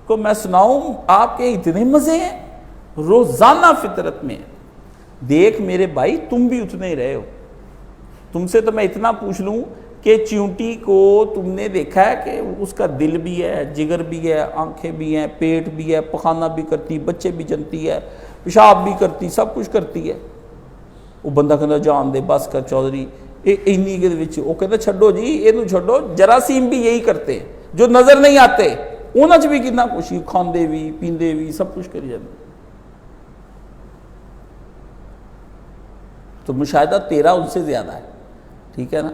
کو میں سناؤں, آپ کے اتنے مزے ہیں روزانہ فطرت میں. دیکھ میرے بھائی تم بھی اتنے ہی رہے ہو. تم سے تو میں اتنا پوچھ لوں کہ چیونٹی کو تم نے دیکھا ہے کہ اس کا دل بھی ہے, جگر بھی ہے, آنکھیں بھی ہیں, پیٹ بھی ہے, پخانہ بھی کرتی, بچے بھی جنتی ہے, پیشاب بھی کرتی, سب کچھ کرتی ہے. وہ بندہ کہنا جان دے بس کر چودھری اینی کے وچ, وہ کہتا چھڈو جی یہ چھڈو. جراثیم بھی یہی کرتے ہیں جو نظر نہیں آتے, انہاں چ بھی کتنا کچھ کھاندے بھی پیندے بھی سب کچھ کری جاندے. تو مشاہدہ تیرا ان سے زیادہ ہے, ٹھیک ہے نا.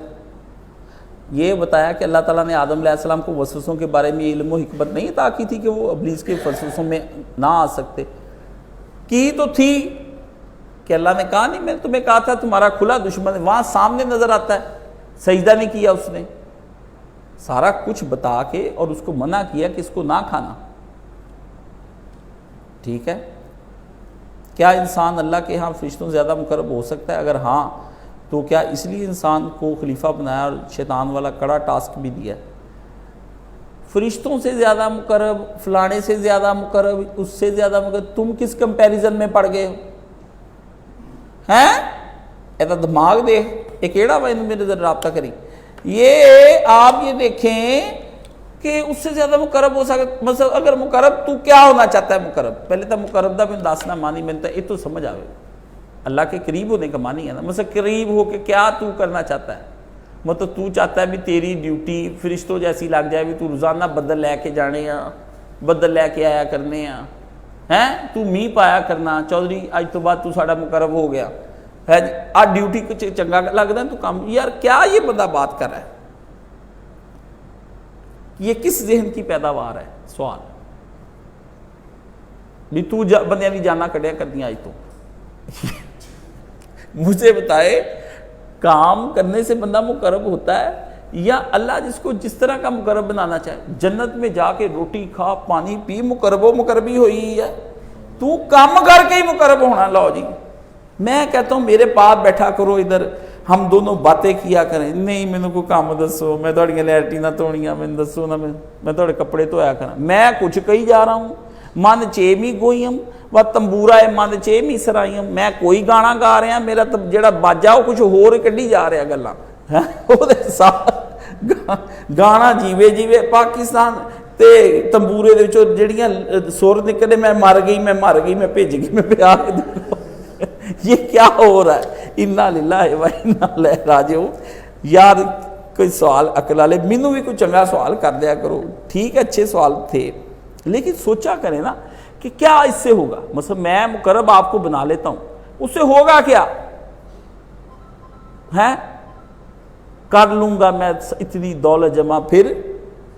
یہ بتایا کہ اللہ تعالیٰ نے آدم علیہ السلام کو وسوسوں کے بارے میں علم و حکمت نہیں عطا کی تھی کہ وہ ابلیس کے وسوسوں میں نہ آ سکتے؟ کی تو تھی کہ اللہ نے کہا نہیں, میں نے تمہیں کہا تھا تمہارا کھلا دشمن ہے, وہاں سامنے نظر آتا ہے. سجدہ نہیں کیا اس نے, سارا کچھ بتا کے اور اس کو منع کیا کہ اس کو نہ کھانا, ٹھیک ہے. کیا انسان اللہ کے ہاں فرشتوں سے زیادہ مقرب ہو سکتا ہے؟ اگر ہاں تو کیا اس لیے انسان کو خلیفہ بنایا اور شیطان والا کڑا ٹاسک بھی دیا؟ فرشتوں سے زیادہ مقرب, فلانے سے زیادہ مقرب, اس سے زیادہ مقرب, تم کس کمپیریزن میں پڑ گئے ہو ہیں؟ ایسا دماغ دیکھ, ایک ایڑا بھائی نے میرے ذرا رابطہ کری. یہ آپ یہ دیکھیں کہ اس سے زیادہ مقرب ہو سکتا. مثلا اگر مقرب تو کیا ہونا چاہتا ہے مقرب؟ پہلے تو مقرب دا میں داسنا مانی ملتا ہے, یہ تو سمجھ آئے اللہ کے قریب ہونے کا معنی ہے نا. مثلا قریب ہو کے کیا تو کرنا چاہتا ہے؟ مطلب تو چاہتا ہے بھی تیری ڈیوٹی فرشتوں جیسی لگ جائے, بھی تو روزانہ بدل لے کے جانے ہیں, بدل لے کے آیا کرنے ہیں, تو می پایا کرنا. چودھری اج تو بعد تو ساڑا مقرب ہو گیا ہے, آج ڈیوٹی کچھ چنگا لگتا ہے تو کام. یار کیا یہ بندہ بات کر رہا ہے؟ یہ کس ذہن کی پیداوار ہے؟ سوال بھی تو بندیاں بھی جانا کڑیا کر دیا. آج تو مجھے بتائے کام کرنے سے بندہ مقرب ہوتا ہے یا اللہ جس کو جس طرح کا مقرب بنانا چاہے؟ جنت میں جا کے روٹی کھا پانی پی, مقرب و مقربی ہوئی ہے. تو کام کر کے ہی مقرب ہونا. لو جی میں کہتا ہوں میرے پاس بیٹھا کرو, ادھر ہم دونوں باتیں کیا کریں. نہیں مینوں کوئی کام دسو, میں تھوڑیاں لیٹریناں دھونیاں مینوں دسو نا, میں تھوڑے کپڑے دھویا کرا. میں کچھ کہی جا رہا ہوں, من چیمی گوئیم و تمبورا ہے من چیمی سرائیم. میں کوئی گانا گا رہا, میرا جڑا باجا وہ کچھ ہور کڈی جا رہا گلاں. گانا جیوے جیوے پاکستان تے تمبورے دے وچوں جڑیاں سر نکلے, میں مر گئی, میں بھج گئی, میں پیا کے. یہ کیا ہو رہا ہے؟ انا للہ و انا الیہ راجعون. یار کوئی سوال عقل والے مینوں بھی کوئی چنگا سوال کر دیا کرو. ٹھیک ہے اچھے سوال تھے لیکن سوچا کریں نا کہ کیا اس سے ہوگا. مثلا میں مقرب آپ کو بنا لیتا ہوں, اس سے ہوگا کیا ہے؟ کر لوں گا میں اتنی دولت جمع, پھر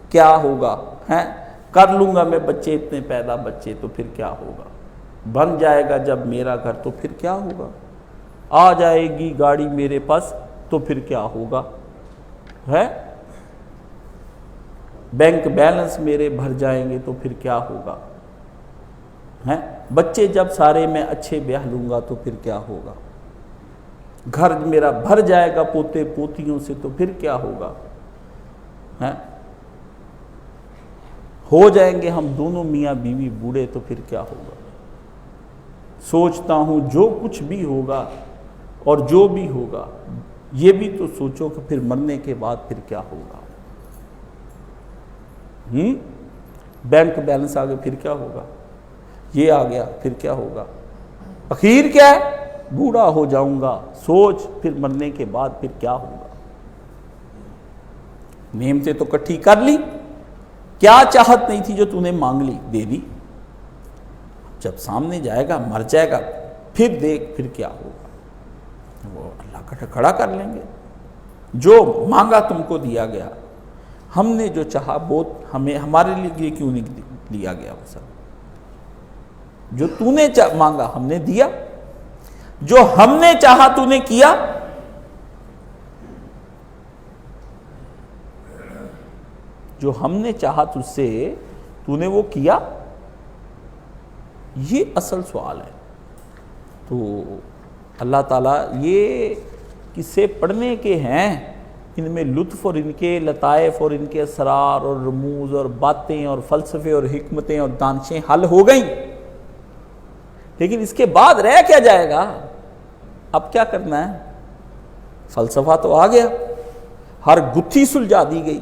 کیا ہوگا ہے؟ کر لوں گا میں بچے اتنے پیدا, بچے تو پھر کیا ہوگا؟ بن جائے گا جب میرا گھر تو پھر کیا ہوگا؟ آ جائے گی گاڑی میرے پاس تو پھر کیا ہوگا ہے؟ بینک بیلنس میرے بھر جائیں گے تو پھر کیا ہوگا ہے؟ بچے جب سارے میں اچھے بیاہ لوں گا تو پھر کیا ہوگا؟ گھر میرا بھر جائے گا پوتے پوتیوں سے تو پھر کیا ہوگا ہے؟ ہو جائیں گے ہم دونوں میاں بیوی بوڑھے تو پھر کیا ہوگا؟ سوچتا ہوں جو کچھ بھی ہوگا اور جو بھی ہوگا یہ بھی تو سوچو کہ پھر مرنے کے بعد پھر کیا ہوگا. بینک بیلنس آگے پھر کیا ہوگا؟ یہ آ گیا پھر کیا ہوگا؟ اخیر کیا ہے؟ بوڑھا ہو جاؤں گا. سوچ پھر مرنے کے بعد پھر کیا ہوگا. نعمتیں تو کٹھی کر لی, کیا چاہت نہیں تھی جو تو نے مانگ لی دے دی. جب سامنے جائے گا مر جائے گا پھر دیکھ پھر کیا ہوگا. وہ اللہ کا کھڑا کر لیں گے. جو مانگا تم کو دیا گیا, ہم نے جو چاہا وہ ہمیں ہمارے لیے کیوں نہیں لیا گیا. وہ سب جو تو نے مانگا ہم نے دیا, جو ہم نے چاہا تو نے کیا. جو ہم نے چاہا تجھ سے تو نے وہ کیا. یہ اصل سوال ہے. تو اللہ تعالیٰ یہ قصے پڑھنے کے ہیں, ان میں لطف اور ان کے لطائف اور ان کے اسرار اور رموز اور باتیں اور فلسفے اور حکمتیں اور دانشیں حل ہو گئیں, لیکن اس کے بعد رہ کیا جائے گا؟ اب کیا کرنا ہے؟ فلسفہ تو آ گیا, ہر گتھی سلجھا دی گئی,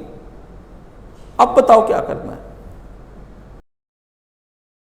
اب بتاؤ کیا کرنا ہے؟